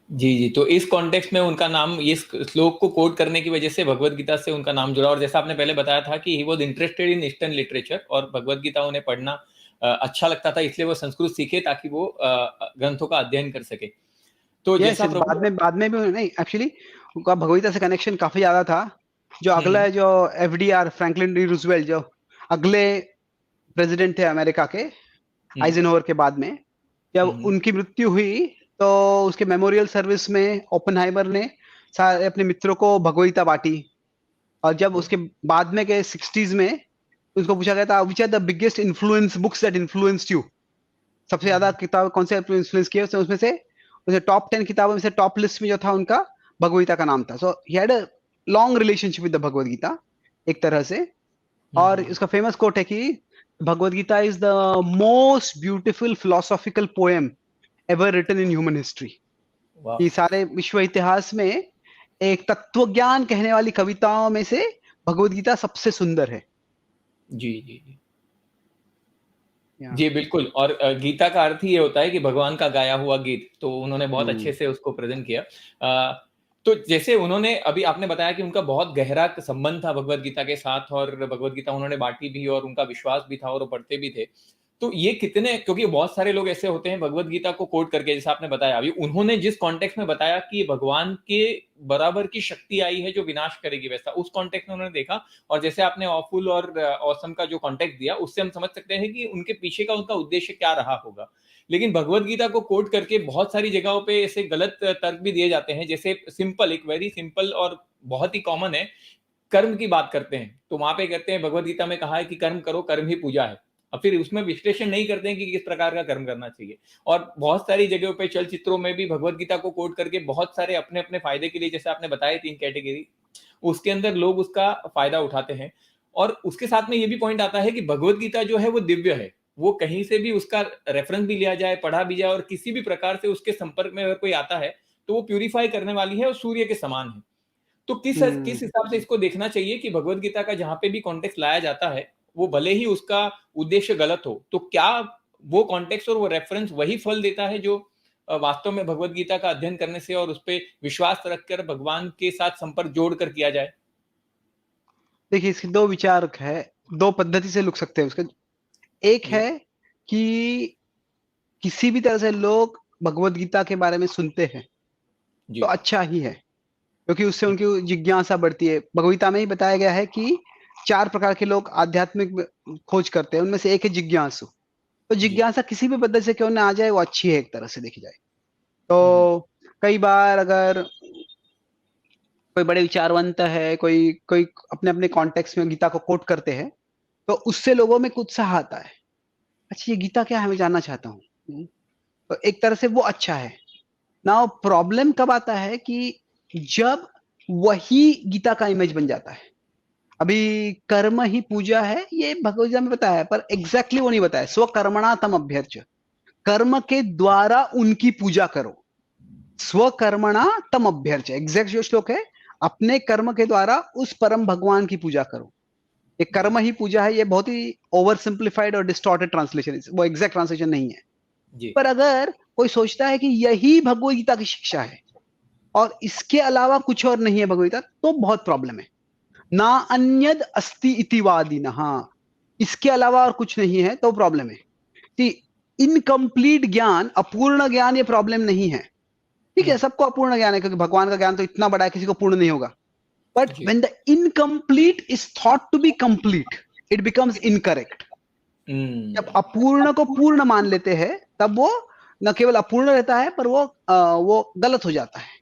जी, तो इस कॉन्टेक्स्ट में उनका नाम, इस श्लोक को कोट करने की वजह से भगवत गीता से उनका नाम जुड़ा। और जैसा आपने पहले बताया था कि he was interested in eastern literature, और भगवत गीता उन्हें पढ़ना अच्छा लगता था, इसलिए वो संस्कृत सीखे ताकि वो ग्रंथों का अध्ययन कर सके। तो जैसा बाद में भी नहीं, एक्चुअली उनका भगवत गीता से कनेक्शन काफी ज्यादा था। जो अगला है, जो एफडीआर फ्रैंकलिन डी रूजवेल्ट, जो अगले प्रेसिडेंट थे अमेरिका के आइजनहोवर के बाद में, जब उनकी मृत्यु हुई तो उसके मेमोरियल सर्विस में ओपेनहाइमर ने सारे अपने मित्रों को भगवत बांटी। और जब उसके बाद में के 60s में उसको पूछा गया था which are the biggest influence books that influenced you, सबसे ज्यादा किताब कौन से इन्फ्लुएंस किए, उसमें से उसे टॉप 10 किताबों में से टॉप लिस्ट में जो था उनका भगवत गीता का नाम था। So he had a long relationship with the Bhagavad Gita एक तरह से। और उसका फेमस कोट है कि Bhagavad Gita is the most beautiful philosophical poem ever written in human history. ये सारे विश्व इतिहास में एक तत्व ज्ञान कहने वाली कविताओं में से भगवत गीता सबसे सुंदर है। जी जी बिल्कुल। और गीता का अर्थ ही ये होता है कि भगवान का गाया हुआ गीत, तो उन्होंने बहुत अच्छे से उसको प्रेजेंट किया। तो जैसे उन्होंने अभी आपने बताया कि उनका बहुत गहरा संबंध था भगवत गीता के साथ, और भगवत गीता उन्होंने बांटी भी और उनका विश्वास भी था और वो पढ़ते भी थे। तो ये कितने, क्योंकि बहुत सारे लोग ऐसे होते हैं भगवत गीता को कोट करके, जैसे आपने बताया अभी, उन्होंने जिस कॉन्टेक्स्ट में बताया कि ये भगवान के बराबर की शक्ति आई है जो विनाश करेगी, वैसा उस कॉन्टेक्स्ट में उन्होंने देखा। और जैसे आपने ऑफुल और ऑसम का जो कॉन्टेक्स्ट दिया, उससे हम समझ सकते हैं कि उनके पीछे का उनका उद्देश्य क्या रहा होगा। लेकिन भगवत गीता को कोट करके बहुत सारी जगहों पे ऐसे गलत तर्क भी दिए जाते हैं। जैसे सिंपल, एक वेरी सिंपल और बहुत ही कॉमन है, कर्म की बात करते हैं तो वहां पे कहते हैं भगवत गीता में कहा है कि कर्म करो, कर्म ही पूजा है। अब फिर उसमें विश्लेषण नहीं करते हैं कि किस प्रकार का कर्म करना चाहिए। और बहुत सारी जगहों पे चलचित्रों में भी भगवत गीता को कोट करके बहुत सारे अपने अपने फायदे के लिए, जैसे आपने बताया 3 कैटेगरी, उसके अंदर लोग उसका फायदा उठाते हैं। और उसके साथ में ये भी पॉइंट आता है कि भगवत गीता जो है वो दिव्य है, वो कहीं से भी उसका रेफरेंस भी लिया जाए, पढ़ा भी जाए, और किसी भी प्रकार से उसके संपर्क में अगर कोई आता है तो वो प्यूरिफाई करने वाली है और सूर्य के समान है। तो किस हिसाब से इसको देखना चाहिए कि भगवत गीता का जहां पे भी कॉन्टेक्स्ट लाया जाता है, वो भले ही उसका उद्देश्य गलत हो, तो क्या वो कॉन्टेक्स्ट और वो रेफरेंस वही फल देता है जो वास्तव में भगवत गीता का अध्ययन करने से और उस पर विश्वास रखकर भगवान के साथ संपर्क जोड़कर किया जाए? देखिए, इसके दो विचार है, दो पद्धति से लुक सकते हैं उसका। एक जी है कि किसी भी तरह से लोग भगवत गीता के बारे में सुनते हैं तो जी अच्छा ही है, क्योंकि उससे जी उनकी जिज्ञासा बढ़ती है। भगवत गीता में ही बताया गया है कि 4 प्रकार के लोग आध्यात्मिक खोज करते हैं, उनमें से एक है जिज्ञासु। तो जी जिज्ञासा किसी भी पद्धति से क्यों ना आ जाए, वो अच्छी है एक तरह से देखी जाए हम्म, तो। कई बार अगर कोई बड़े विचारवंत है, कोई कोई अपने अपने कॉन्टेक्स्ट में गीता को कोट करते हैं, तो उससे लोगों में कुछ उत्साह आता है, अच्छा ये गीता क्या है, मैं जानना चाहता हूँ। तो एक तरह से वो अच्छा है ना। प्रॉब्लम कब आता है कि जब वही गीता का इमेज बन जाता है। अभी कर्म ही पूजा है, ये भगवद गीता में बताया है, पर एग्जैक्टली वो नहीं बताया। स्वकर्मणा तम अभ्यर्च, कर्म के द्वारा उनकी पूजा करो। स्वकर्मणा तम अभ्यर्च एग्जैक्ट जो श्लोक है, अपने कर्म के द्वारा उस परम भगवान की पूजा करो। ये जी कर्म ही पूजा है, ये बहुत ही ओवर सिंप्लीफाइड और डिस्टॉर्टेड ट्रांसलेशन, वो एग्जैक्ट ट्रांसलेशन नहीं है। जी पर अगर कोई सोचता है कि यही भगवद गीता की शिक्षा है और इसके अलावा कुछ और नहीं है भगवद गीता, तो बहुत प्रॉब्लम है। ना अन्यद अस्ति इतिवादी, हाँ, इसके अलावा और कुछ नहीं है तो प्रॉब्लम है कि इनकम्प्लीट ज्ञान, अपूर्ण ज्ञान, ये प्रॉब्लम नहीं है। ठीक है, हम्म, सबको अपूर्ण ज्ञान है क्योंकि भगवान का ज्ञान तो इतना बड़ा है, किसी को पूर्ण नहीं होगा। बट जी when the incomplete is thought to be complete, it becomes incorrect. जब हम्म, अपूर्ण को पूर्ण मान लेते हैं, तब वो न केवल अपूर्ण रहता है, पर वो गलत हो जाता है।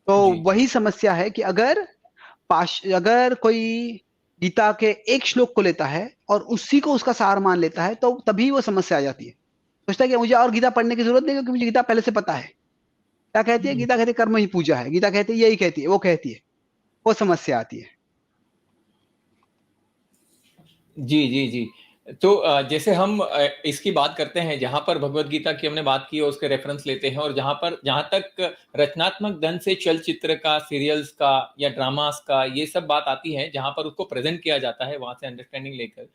तो जी वही समस्या है कि अगर कोई गीता के एक श्लोक को लेता है और उसी को उसका सार मान लेता है, तो तभी वो समस्या आ जाती है। सोचता है कि मुझे और गीता पढ़ने की जरूरत नहीं, क्योंकि मुझे गीता पहले से पता है। क्या कहती है हम्म, गीता? कहती है कर्म ही पूजा है। गीता कहती है यही कहती है, वो कहती है, वो समस्या आती है। जी जी जी। तो जैसे हम इसकी बात करते हैं, जहां पर भगवत गीता की हमने बात की और उसके रेफरेंस लेते हैं, और जहां तक रचनात्मक ढंग से चलचित्र का, सीरियल्स का या ड्रामास का ये सब बात आती है, जहां पर उसको प्रेजेंट किया जाता है, वहां से अंडरस्टैंडिंग लेकर,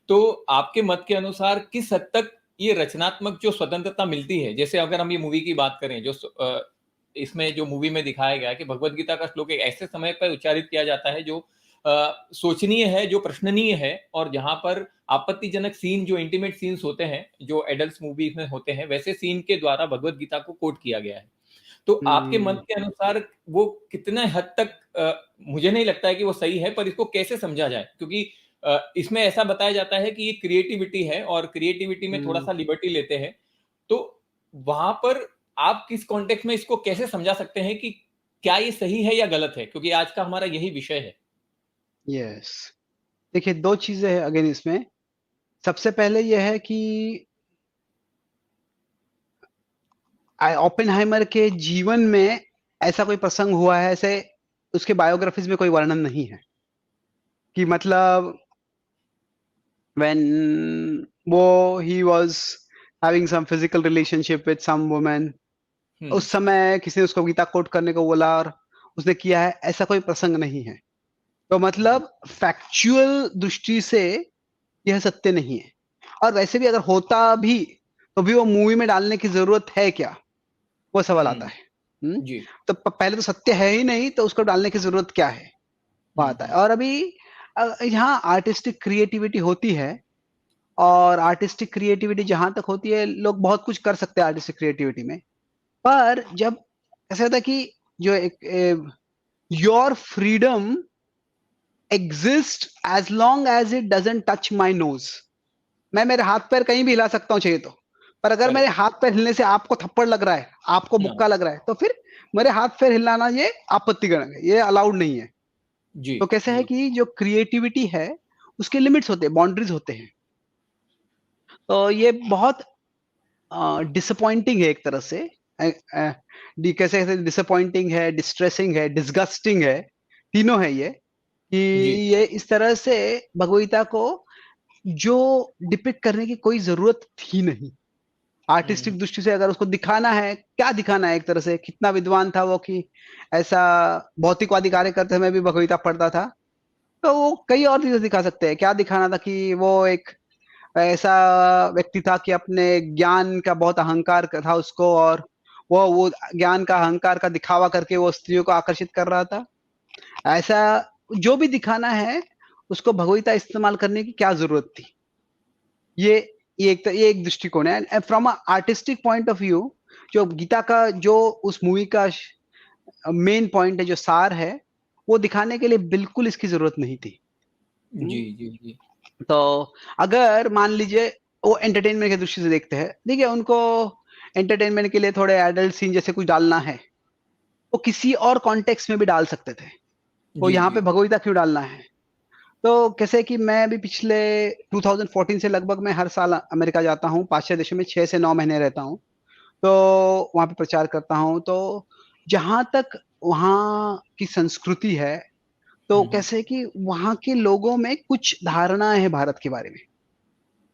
तो आपके मत के अनुसार किस हद तक ये रचनात्मक जो स्वतंत्रता मिलती है? जैसे अगर हम ये मूवी की बात करें, जो इसमें जो मूवी में दिखाया गया है कि भगवत गीता का श्लोक एक ऐसे समय पर उच्चारित किया जाता है जो सोचनीय है, जो प्रश्ननीय है, और जहां पर आपत्तिजनक सीन, जो इंटीमेट सीन्स होते हैं, जो एडल्ट मूवीज में होते हैं, वैसे सीन के द्वारा भगवत गीता को कोट किया गया है। तो आपके हम्म, मत के अनुसार वो कितने हद तक, मुझे नहीं लगता है कि वो सही है, पर इसको कैसे समझा जाए? क्योंकि इसमें ऐसा बताया जाता है कि ये क्रिएटिविटी है और क्रिएटिविटी में थोड़ा हम्म, सा लिबर्टी लेते हैं। तो वहां पर आप किस कॉन्टेक्स्ट में इसको कैसे समझा सकते हैं कि क्या ये सही है या गलत है? क्योंकि आज का हमारा यही विषय है। यस। देखिए, दो चीजें हैं अगेन इसमें। सबसे पहले यह है कि ओपेनहाइमर के जीवन में ऐसा कोई प्रसंग हुआ है, ऐसे उसके बायोग्राफीज में कोई वर्णन नहीं है कि मतलब when वो he was having some physical relationship with some woman, हम्म उस समय किसी ने उसको गीता कोट करने को बोला और उसने किया है, ऐसा कोई प्रसंग नहीं है। तो जी मतलब फैक्चुअल दृष्टि से यह सत्य नहीं है। और वैसे भी अगर होता भी, तो भी वो मूवी में डालने की जरूरत है क्या, वो सवाल आता हम्म है। हम्म? जी तो पहले तो सत्य है ही नहीं, तो उसको डालने की जरूरत क्या है, वो आता है। हम्म और अभी यहाँ आर्टिस्टिक क्रिएटिविटी होती है, और आर्टिस्टिक क्रिएटिविटी जहां तक होती है, लोग बहुत कुछ कर सकते हैं आर्टिस्टिक क्रिएटिविटी में। पर जब ऐसा होता है कि जो एक your freedom exist as long as it doesn't touch my nose. मैं मेरे हाथ पैर कहीं भी हिला सकता हूँ चाहिए तो, पर अगर मेरे करेक्ट हाथ पैर हिलने से आपको थप्पड़ लग रहा है, आपको हाँ मुक्का लग रहा है, तो फिर मेरे हाथ पैर हिलाना ये आपत्तिजनक है, ये अलाउड नहीं है। जी तो कैसे है जी कि जो क्रिएटिविटी है उसके लिमिट्स होते हैं, बाउंड्रीज होते हैं। तो ये बहुत डिसअपॉइंटिंग है एक तरह से। कैसे कैसे डिसअपॉइंटिंग है, डिस्ट्रेसिंग है, डिसगस्टिंग है, तीनों है ये। कि जी ये इस तरह से भगवदगीता को जो डिपिक्ट करने की कोई जरूरत थी नहीं। हम्म आर्टिस्टिक दृष्टि से अगर उसको दिखाना है, क्या दिखाना है, एक तरह से कितना विद्वान था वो कि ऐसा भौतिकवादी कार्य करते समय भी भगवदगीता पढ़ता था। तो वो कई और चीजें दिखा सकते हैं। क्या दिखाना था कि वो एक ऐसा व्यक्ति था कि अपने ज्ञान का बहुत अहंकार था उसको, और वो ज्ञान का अहंकार का दिखावा करके वो स्त्रियों को आकर्षित कर रहा था। ऐसा जो भी दिखाना है, उसको भगवगीता इस्तेमाल करने की क्या जरूरत थी? ये ये एक दृष्टिकोण है। And from a artistic point of view, जो गीता का जो उस मूवी का मेन पॉइंट है, जो सार है, वो दिखाने के लिए बिल्कुल इसकी जरूरत नहीं थी। जी जी जी। तो अगर मान लीजिए वो एंटरटेनमेंट की दृष्टि से देखते हैं, देखिए उनको एंटरटेनमेंट के लिए थोड़े एडल्ट सीन जैसे कुछ डालना है, वो किसी और कॉन्टेक्स्ट में भी डाल सकते थे। वो जी यहाँ पे जी। भगवगीता क्यों डालना है? तो कैसे कि मैं अभी पिछले 2014 से लगभग मैं हर साल अमेरिका जाता हूँ, पाश्चात्य देशों में 6 से 9 महीने रहता हूँ। तो वहां पे प्रचार करता हूँ। तो जहां तक वहाँ की संस्कृति है, तो हम्म। कैसे कि वहाँ के लोगों में कुछ धारणाएं हैं भारत के बारे में।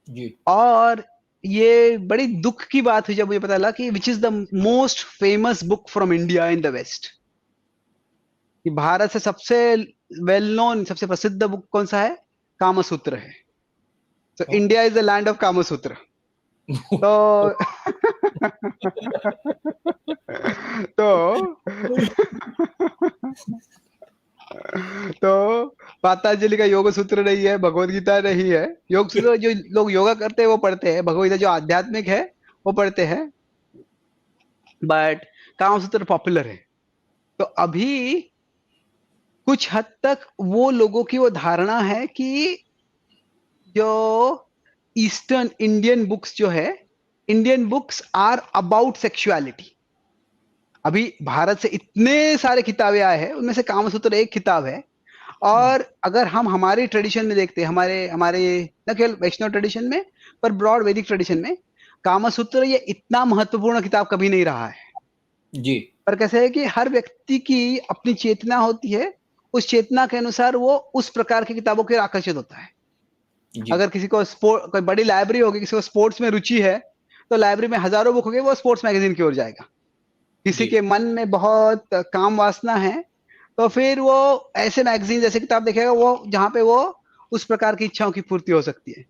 जी और ये बड़ी दुख की बात हुई जब मुझे पता लगा कि which is the most famous book from India in the west, कि भारत से सबसे वेल नोन, सबसे प्रसिद्ध बुक कौन सा है? कामसूत्र है। तो India is the land of Kamasutra. तो तो तो पतंजलि का योग सूत्र नहीं है, भगवत गीता नहीं है। योग सूत्र जो लोग योगा करते हैं वो पढ़ते हैं, भगवत गीता जो आध्यात्मिक है वो पढ़ते हैं, बट काम सूत्र पॉपुलर है। तो अभी कुछ हद तक वो लोगों की वो धारणा है कि जो ईस्टर्न इंडियन बुक्स जो है, Indian books are about sexuality. अभी भारत से इतने सारे किताबें आए हैं, उनमें से कामसूत्र एक किताब है। और अगर हम हमारे ट्रेडिशन में देखते हैं, हमारे हमारे न केवल वैष्णव ट्रेडिशन में, पर ब्रॉड वैदिक ट्रेडिशन में, कामसूत्र ये इतना महत्वपूर्ण किताब कभी नहीं रहा है। जी पर कैसे है कि हर व्यक्ति की अपनी चेतना होती है, उस चेतना के अनुसार वो उस प्रकार की किताबों के आकर्षित होता है। जी अगर किसी को स्पोर्ट, कोई बड़ी लाइब्रेरी होगी, किसी को स्पोर्ट्स में रुचि है, तो लाइब्रेरी में हजारों बुक होगी, वो स्पोर्ट्स मैगजीन की ओर जाएगा। किसी जी के मन में बहुत काम वासना है, तो फिर वो ऐसे मैगजीन जैसे किताब देखेगा वो जहां पे वो उस प्रकार की इच्छाओं की पूर्ति हो सकती है।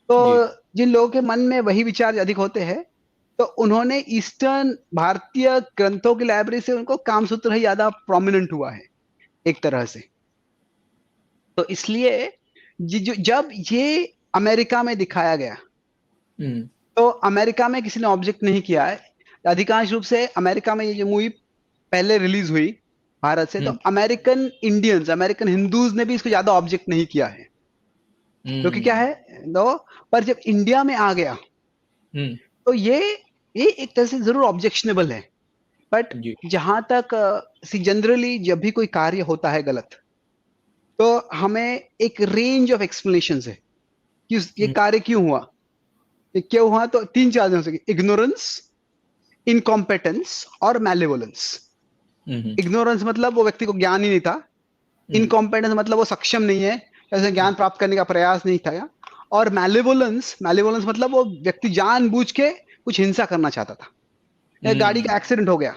तो जी। जिन लोगों के मन में वही विचार अधिक होते हैं, तो उन्होंने ईस्टर्न भारतीय ग्रंथों की लाइब्रेरी से उनको कामसूत्र ही ज्यादा प्रोमिनेंट हुआ है एक तरह से। तो इसलिए जब ये अमेरिका में दिखाया गया, हम्म तो अमेरिका में किसी ने ऑब्जेक्ट नहीं किया है। अधिकांश रूप से अमेरिका में ये जो मूवी पहले रिलीज हुई भारत से, तो हम्म अमेरिकन इंडियंस, अमेरिकन हिंदूज ने भी इसको ज्यादा ऑब्जेक्ट नहीं किया है। क्योंकि क्या हम्म है, दो, पर जब इंडिया में आ गया, हम्म। तो ये एक तरह से जरूर ऑब्जेक्शनेबल है। बट जी जहां तक जनरली जब भी कोई कार्य होता है गलत, तो हमें एक रेंज ऑफ एक्सप्लेनेशन है कि ये हम्म कार्य क्यों हुआ। ये क्यों हुआ? तो तीन चार हो सके: इग्नोरेंस, इनकॉम्पिटेंस और मैलेवोलेंस। हम्म इग्नोरेंस मतलब वो व्यक्ति को ज्ञान ही नहीं था। हम्म इनकॉम्पिटेंस मतलब वो सक्षम नहीं है, ऐसे ज्ञान प्राप्त करने का प्रयास नहीं था। और मैलेवोलेंस, मैलेवोलेंस मतलब वो व्यक्ति जानबूझ के कुछ हिंसा करना चाहता था। या गाड़ी हम्म का एक्सीडेंट हो गया।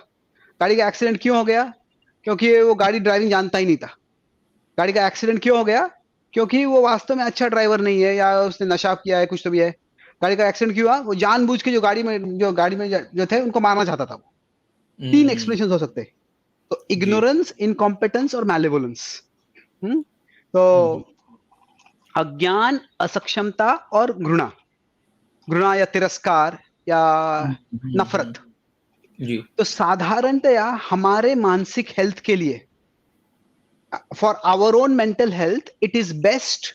गाड़ी का एक्सीडेंट क्यों हो गया? क्योंकि वो गाड़ी ड्राइविंग जानता ही नहीं था। गाड़ी का एक्सीडेंट क्यों हो गया? क्योंकि वो वास्तव में अच्छा ड्राइवर नहीं है, या उसने नशा किया है, कुछ तो भी है। गाड़ी का एक्सीडेंट क्यों हुआ? वो जानबूझ के जो गाड़ी में जो थे उनको मारना चाहता था वो। तीन हम्म। एक्सप्लेनेशन हो सकते हैं। तो जी। इग्नोरेंस, इनकॉम्पिटेंस और मैलेवोलेंस। तो हम्म अज्ञान, असक्षमता और घृणा, घृणा या तिरस्कार या हम्म। नफरत। जी तो साधारणतया हमारे मानसिक हेल्थ के लिए, for our own mental health, it is best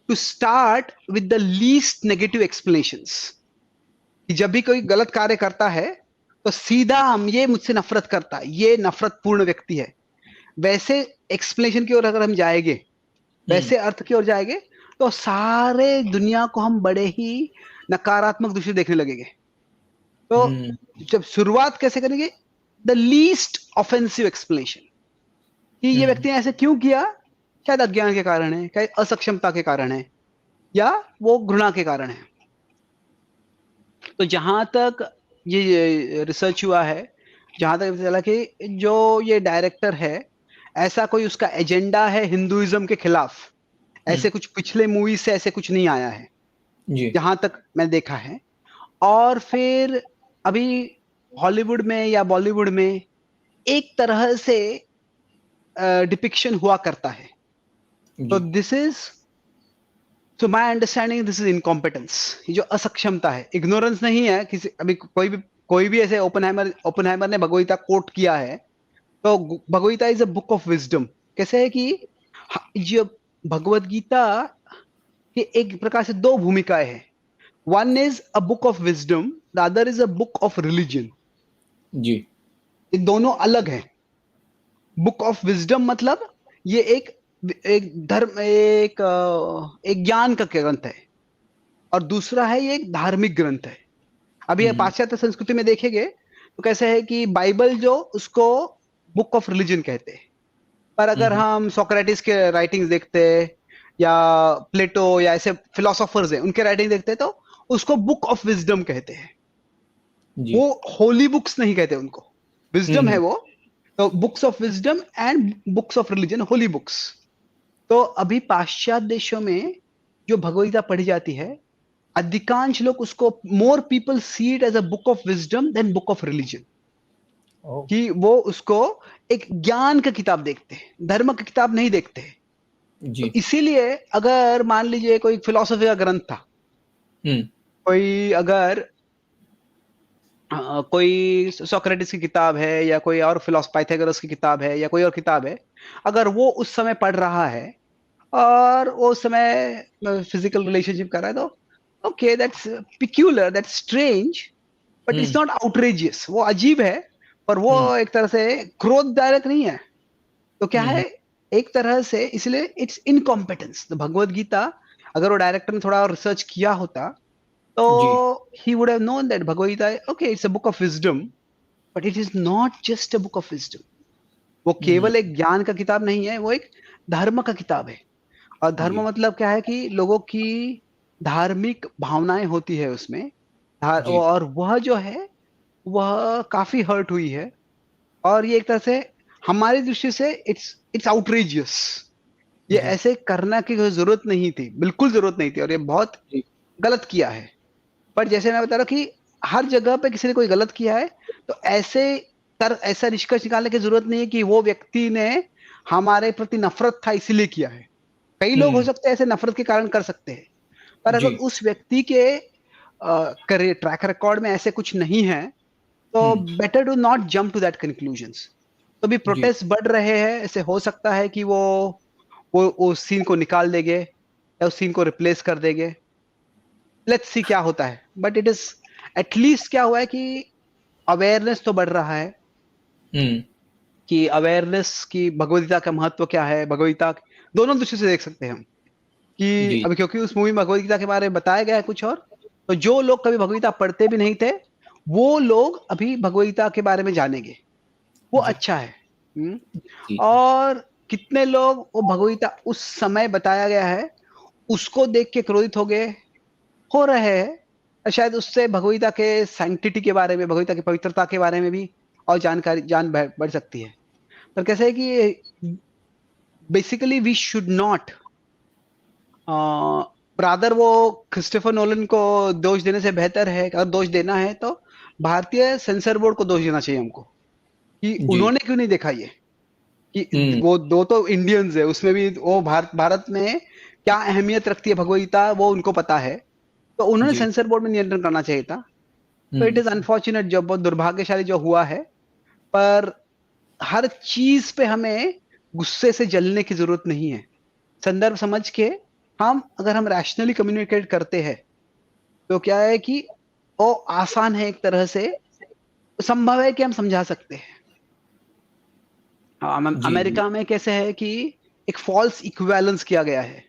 to start with the least negative explanations. कि जब भी कोई गलत कार्य करता है, तो सीधा हम ये मुझसे नफरत करता है, ये नफरतपूर्ण व्यक्ति है, वैसे एक्सप्लेनेशन की ओर अगर हम जाएंगे, हम्म वैसे अर्थ की ओर जाएंगे, तो सारे दुनिया को हम बड़े ही नकारात्मक दृष्टि से देखने लगेंगे। तो हम्म जब शुरुआत कैसे करेंगे? द लीस्ट ऑफेंसिव एक्सप्लेनेशन, कि ये हम्म व्यक्ति ने ऐसे क्यों किया। शायद अज्ञान के कारण है, शायद असक्षमता के कारण है, या वो घृणा के कारण है। तो जहां तक ये रिसर्च हुआ है, जहां तक पता चला कि जो ये डायरेक्टर है, ऐसा कोई उसका एजेंडा है हिंदुइज्म के खिलाफ, हम्म। ऐसे कुछ पिछले मूवी से ऐसे कुछ नहीं आया है, जी जहां तक मैं देखा है। और फिर अभी हॉलीवुड में या बॉलीवुड में एक तरह से डिपिक्शन हुआ करता है तो जी। दिस इज, तो my understanding this is incompetence. ये जो असक्षमता है, इग्नोरेंस नहीं है किसी, अभी कोई भी ऐसे ओपनहाइमर ने भगवगीता कोट किया है, तो Bhagavadgita is a book of wisdom. कैसे है कि जो भगवत गीता की एक प्रकार से दो भूमिकाएं हैं। One is a book of wisdom, the other is a book of religion. जी। ये दोनों अलग हैं। बुक ऑफ विजडम मतलब ये एक धर्म, एक ज्ञान का ग्रंथ है, और दूसरा है ये एक धार्मिक ग्रंथ है। अभी ये हम्म। पाश्चात्य संस्कृति में देखेंगे तो कैसे है कि बाइबल जो, उसको बुक ऑफ रिलीजन कहते हैं। पर अगर हम्म। हम सोक्रेटिस के राइटिंग्स देखते हैं, या प्लेटो या ऐसे फिलोसोफर्स हैं उनके राइटिंग देखते हैं, तो उसको बुक ऑफ विजडम कहते हैं। जी। वो होली बुक्स नहीं कहते उनको, विजडम है हम्म। वो। तो books of wisdom and books of religion, holy books. तो अभी पाश्चात्य देशों में जो भगवदगीता पढ़ी जाती है, अधिकांश लोग उसको, more people see it as a book of wisdom than book of religion. ओ। कि वो उसको एक ज्ञान का किताब देखते हैं, धर्म का किताब नहीं देखते। तो जी। इसीलिए अगर मान लीजिए कोई फिलोसफी का ग्रंथ था, हम्म। कोई अगर कोई सोक्रेटिस की किताब है, या कोई और फिलोसफर पाइथागोरस की किताब है, या कोई और किताब है, अगर वो उस समय पढ़ रहा है और वो उस समय फिजिकल रिलेशनशिप कर रहा है, तो okay, that's peculiar, that's strange, but it's hmm. Not outrageous. वो अजीब है, पर वो हम्म। एक तरह से क्रोधदायक नहीं है। तो क्या हम्म। है, एक तरह से इसलिए इट्स इनकॉम्पिटेंस। तो भगवत गीता, अगर वो डायरेक्टर ने थोड़ा और रिसर्च किया होता, तो जी। He would have known that Bhagavad Gita, okay, it's a book of wisdom, but it is not just a book of wisdom. वो हम्म। केवल एक ज्ञान का किताब नहीं है, वो एक धर्म का किताब है। और धर्म जी। मतलब क्या है कि लोगों की धार्मिक भावनाएं होती है उसमें। जी। और वह जो है, वह काफी हर्ट हुई है। और ये एक तरह से हमारी दृष्टि से इट्स इट्स आउटरेजियस। ये जी। ऐसे करना की कोई जरूरत नहीं थी, बिल्कुल जरूरत नहीं थी, और ये बहुत जी। गलत किया है। पर जैसे मैं बता रहा हूँ कि हर जगह पे किसी ने कोई गलत किया है, तो ऐसा निष्कर्ष निकालने की जरूरत नहीं है कि वो व्यक्ति ने हमारे प्रति नफरत था इसीलिए किया है। कई लोग हो हम्म। सकते हैं ऐसे नफरत के कारण कर सकते हैं, पर अगर जी। उस व्यक्ति के करियर ट्रैक रिकॉर्ड में ऐसे कुछ नहीं है, तो hmm. Better to not jump to that conclusions. तो भी जी। प्रोटेस्ट बढ़ रहे हैं, ऐसे हो सकता है कि वो उस सीन को निकाल देंगे, या उस सीन को रिप्लेस कर देंगे। लेट्स सी क्या होता है, बट इट इज, एटलीस्ट क्या हुआ है कि अवेयरनेस तो बढ़ रहा है, हम्म। कि अवेयरनेस की भगवदगीता का महत्व क्या है। भगवदगीता दोनों दृष्टि से देख सकते हैं हम, कि जी। अभी क्योंकि उस मूवी में भगवदगीता के बारे में बताया गया है कुछ और, तो जो लोग कभी भगवदगीता पढ़ते भी नहीं थे, वो लोग अभी भगवदगीता के बारे में जानेंगे। वो जी। अच्छा है। हम्म। जी। और कितने लोग वो भगवदगीता उस समय बताया गया है उसको देख के क्रोधित हो रहे हैं, और शायद उससे भगवदगीता के सैंक्टिटी के बारे में, भगवदगीता की पवित्रता के बारे में भी और बढ़ सकती है। पर कैसे है कि basically we should not, rather वो क्रिस्टोफर नोलन को दोष देने से बेहतर है, अगर दोष देना है तो भारतीय सेंसर बोर्ड को दोष देना चाहिए हमको, कि जी। उन्होंने क्यों नहीं देखा ये। कि हम्म। वो दो तो इंडियंस है उसमें भी, वो भारत में क्या अहमियत रखती है भगवदगीता, वो उनको पता है। तो उन्होंने जी। सेंसर बोर्ड में नियंत्रण करना चाहिए था। तो इट हम्म। इज अनफॉर्चुनेट, जो बहुत दुर्भाग्यशाली जो हुआ है। पर हर चीज पे हमें गुस्से से जलने की जरूरत नहीं है। संदर्भ समझ के, अगर हम रैशनली कम्युनिकेट करते हैं, तो क्या है कि वो आसान है एक तरह से, संभव है कि हम समझा सकते हैं। जी। जी। अमेरिका में कैसे है कि एक फॉल्स इक्विवेलेंस किया गया है।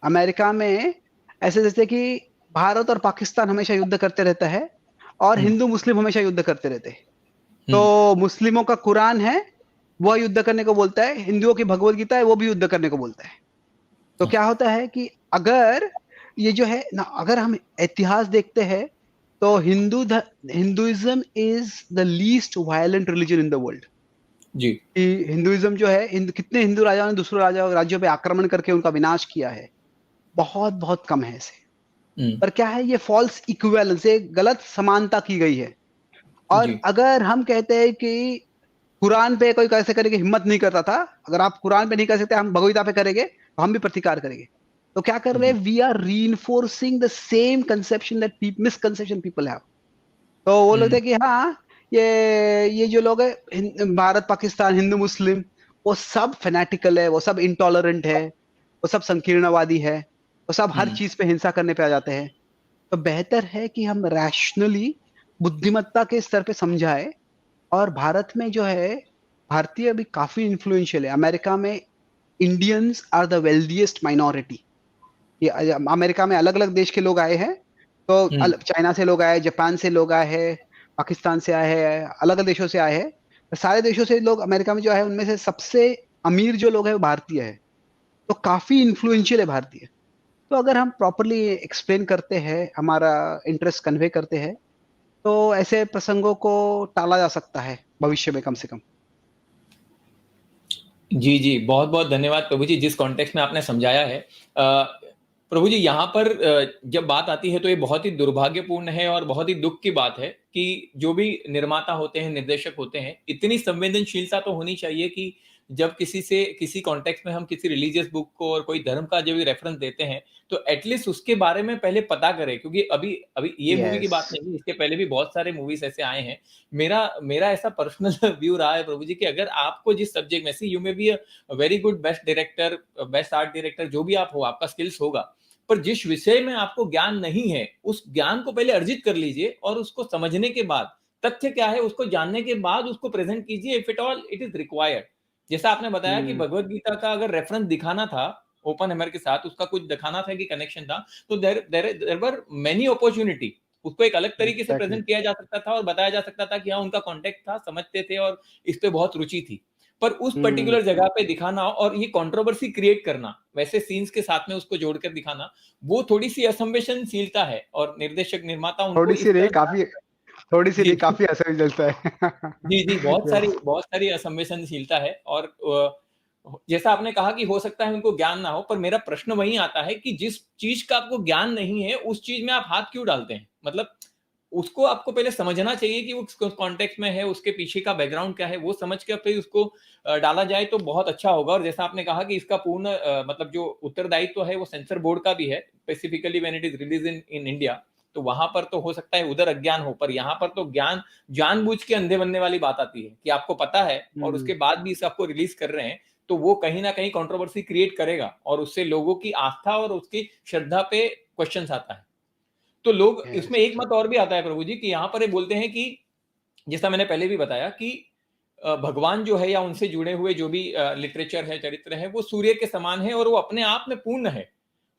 अमेरिका में ऐसे जैसे कि भारत और पाकिस्तान हमेशा युद्ध करते रहता है, और हम्म। हिंदू मुस्लिम हमेशा युद्ध करते रहते हैं। हम्म। तो मुस्लिमों का कुरान है, वह युद्ध करने को बोलता है, हिंदुओं की भगवत गीता है, वो भी युद्ध करने को बोलता है। तो क्या होता है कि अगर ये जो है ना, अगर हम इतिहास देखते हैं, तो Hinduism is the least violent religion in the world. जी। कि हिंदुइज्म जो है, कितने हिंदू राजाओं ने दूसरे राज्यों पे आक्रमण करके उनका विनाश किया है, बहुत बहुत कम है ऐसे। हम्म। पर क्या है, ये फॉल्स इक्विवेलेंस, एक गलत समानता की गई है। और जी। अगर हम कहते हैं कि कुरान पे कोई कैसे करेंगे हिम्मत नहीं करता था, अगर आप कुरान पे नहीं कर सकते हम भगवद गीता पे करेंगे तो हम भी प्रतिकार करेंगे। तो क्या कर रहे हैं, we are reinforcing the same conception that misconception people have. तो वो लोग थे कि हाँ, ये जो लोग है भारत पाकिस्तान हिंदू मुस्लिम, वो सब फेनेटिकल है, वो सब इंटॉलरेंट है, वो सब संकीर्णवादी है, वो सब हर चीज पे हिंसा करने पे आ जाते हैं। तो बेहतर है कि हम रैशनली बुद्धिमत्ता के स्तर पे समझाए। और भारत में जो है, भारतीय अभी काफी इन्फ्लुएंशियल है। अमेरिका में Indians are the wealthiest minority. ये अमेरिका में अलग अलग देश के लोग आए हैं, तो चाइना से लोग आए, जापान से लोग आए हैं, पाकिस्तान से आए हैं, अलग अलग देशों से आए हैं। तो सारे देशों से लोग अमेरिका में जो है, उनमें से सबसे अमीर जो लोग है वो भारतीय है। तो काफी इन्फ्लुएंशियल है भारतीय। तो अगर हम प्रॉपरली एक्सप्लेन करते हैं, हमारा इंटरेस्ट कन्वे करते हैं, तो ऐसे प्रसंगों को टाला जा सकता है भविष्य में कम से कम। जी जी, बहुत बहुत धन्यवाद प्रभु जी, जिस कॉन्टेक्स्ट में आपने समझाया है। प्रभु जी, यहाँ पर जब बात आती है तो ये बहुत ही दुर्भाग्यपूर्ण है और बहुत ही दुख की बात है कि जो भी निर्माता होते हैं, निर्देशक होते हैं, इतनी संवेदनशीलता तो होनी चाहिए कि जब किसी कॉन्टेक्स्ट में हम किसी रिलीजियस बुक को और कोई धर्म का जब भी रेफरेंस देते हैं, तो एटलीस्ट उसके बारे में पहले पता करें। क्योंकि अभी अभी ये मूवी की बात नहीं, इसके पहले भी बहुत सारे मूवीज ऐसे आए हैं। मेरा मेरा ऐसा पर्सनल व्यू रहा है प्रभु जी कि अगर आपको जिस सब्जेक्ट में, see you may be a very good best director, best art director, जो भी आप हो, आपका स्किल्स होगा, पर जिस विषय में आपको ज्ञान नहीं है, उस ज्ञान को पहले अर्जित कर लीजिए और उसको समझने के बाद, तथ्य क्या है उसको जानने के बाद उसको प्रेजेंट कीजिए, if it all it is required. जैसा आपने बताया कि भगवत गीता का अगर रेफरेंस दिखाना था ओपन हेमर के साथ, उसका कुछ दिखाना था कि कनेक्शन था, तो देयर वर मेनी अपॉर्चुनिटी। उसको एक अलग तरीके से प्रेजेंट किया जा सकता था और बताया जा सकता था कि हाँ, उनका कॉन्टेक्ट था, समझते थे और इस पे बहुत रुचि थी। पर उस पर्टिकुलर जगह पे दिखाना और ये कंट्रोवर्सी क्रिएट करना, वैसे सीन्स के साथ में उसको जोड़कर दिखाना, वो थोड़ी सी असंवेदनशीलता है और निर्देशक निर्माता उनको थोड़ी सी इस नहीं, तरह काफी, थोड़ी सी जी नहीं, काफी असर चलता है। जी जी, यस। बहुत सारी असंवेदनशीलता है। और जैसा आपने कहा कि हो सकता है उनको ज्ञान ना हो, पर मेरा प्रश्न वही आता है कि जिस चीज का आपको ज्ञान नहीं है, उस चीज में आप हाथ क्यों डालते हैं? मतलब उसको आपको पहले समझना चाहिए कि वो किस कॉन्टेक्स्ट में है, उसके पीछे का बैकग्राउंड क्या है, वो समझ कर फिर उसको डाला जाए तो बहुत अच्छा होगा। और जैसा आपने कहा कि इसका पूर्ण मतलब जो उत्तरदायित्व है वो सेंसर बोर्ड का भी है, specifically when it is release in India. तो वहां पर तो हो सकता है उधर अज्ञान हो, पर यहाँ पर तो ज्ञान जानबूझ के अंधे बनने वाली बात आती है कि आपको पता है और उसके बाद भी इसे आपको रिलीज कर रहे हैं, तो वो कहीं ना कहीं कंट्रोवर्सी क्रिएट करेगा और उससे लोगों की आस्था और उसकी श्रद्धा पे क्वेश्चन आता है। तो लोग इसमें एक मत और भी आता है प्रभु जी कि यहाँ पर ये बोलते हैं कि जैसा मैंने पहले भी बताया कि भगवान जो है या उनसे जुड़े हुए जो भी लिटरेचर है, चरित्र है, वो सूर्य के समान है और वो अपने आप में पूर्ण है।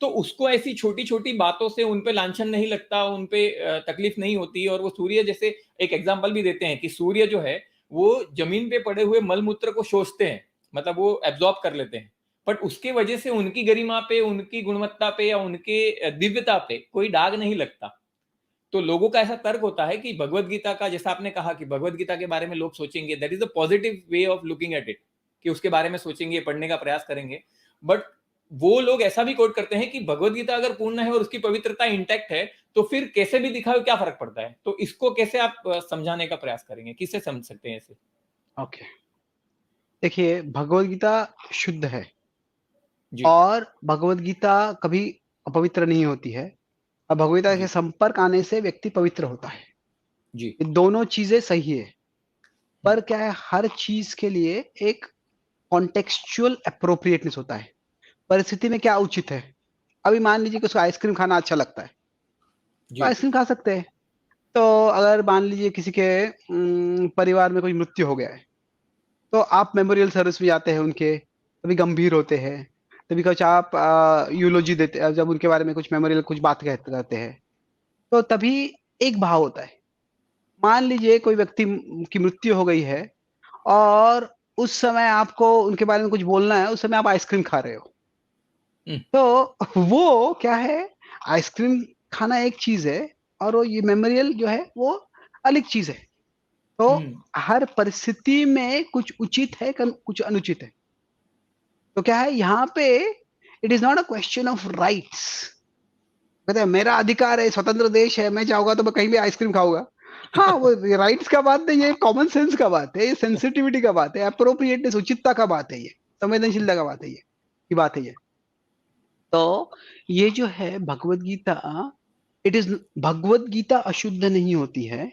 तो उसको ऐसी छोटी छोटी बातों से उन पे लांछन नहीं लगता, उन पे तकलीफ नहीं होती। और वो सूर्य, जैसे एक एग्जाम्पल भी देते हैं कि सूर्य जो है वो जमीन पे पड़े हुए मलमूत्र को शोषते हैं, मतलब वो एब्जॉर्ब कर लेते हैं। बट उसके वजह से उनकी गरिमा पे, उनकी गुणवत्ता पे या उनके दिव्यता पे कोई दाग नहीं लगता। तो लोगों का ऐसा तर्क होता है कि भगवत गीता का, जैसा आपने कहा कि भगवत गीता के बारे में लोग सोचेंगे, that is a positive way of looking at it, कि उसके बारे में सोचेंगे, पढ़ने का प्रयास करेंगे। बट वो लोग ऐसा भी कोट करते हैं कि भगवत गीता अगर पूर्ण है और उसकी पवित्रता इंटैक्ट है, तो फिर कैसे भी दिखाओ क्या फर्क पड़ता है? तो इसको कैसे आप समझाने का प्रयास करेंगे, किससे समझ सकते हैं इसे? ओके, देखिए भगवत गीता शुद्ध है जी और भगवत गीता कभी अपवित्र नहीं होती है। और भगवत गीता के जी संपर्क आने से व्यक्ति पवित्र होता है। जी। ये दोनों चीजें सही है। पर क्या है, हर चीज के लिए एक कॉन्टेक्सचुअल अप्रोप्रिएटनेस होता है। परिस्थिति में क्या उचित है। अभी मान लीजिए कि उसको आइसक्रीम खाना अच्छा लगता है, तो जी आइसक्रीम खा सकते हैं। तो अगर मान लीजिए किसी के परिवार में कोई मृत्यु हो गया है, तो आप मेमोरियल सर्विस में जाते हैं उनके, कभी गंभीर होते हैं, कभी कुछ आप यूलोजी देते हैं, जब उनके बारे में कुछ मेमोरियल कुछ बात कहते कहते हैं, तो तभी एक भाव होता है। मान लीजिए कोई व्यक्ति की मृत्यु हो गई है और उस समय आपको उनके बारे में कुछ बोलना है, उस समय आप आइसक्रीम खा रहे हो। हम्म तो वो क्या है, आइसक्रीम खाना एक चीज है और वो ये मेमोरियल जो है वो अलग चीज है। तो हम्म हर परिस्थिति में कुछ उचित है, कुछ अनुचित है। तो क्या है यहाँ पे, it is not a question of rights. कहते हैं मेरा अधिकार है, स्वतंत्र देश है, मैं चाहूंगा तो मैं कहीं भी आइसक्रीम खाऊंगा। हाँ, वो राइट्स का बात नहीं, ये कॉमन सेंस का बात है, ये सेंसिटिविटी का बात है, अप्रोप्रिएटनेस, उचितता का बात है, ये संवेदनशीलता का बात है, ये की बात है ये। तो ये जो है भगवत गीता, इट इज, भगवत गीता अशुद्ध नहीं होती है।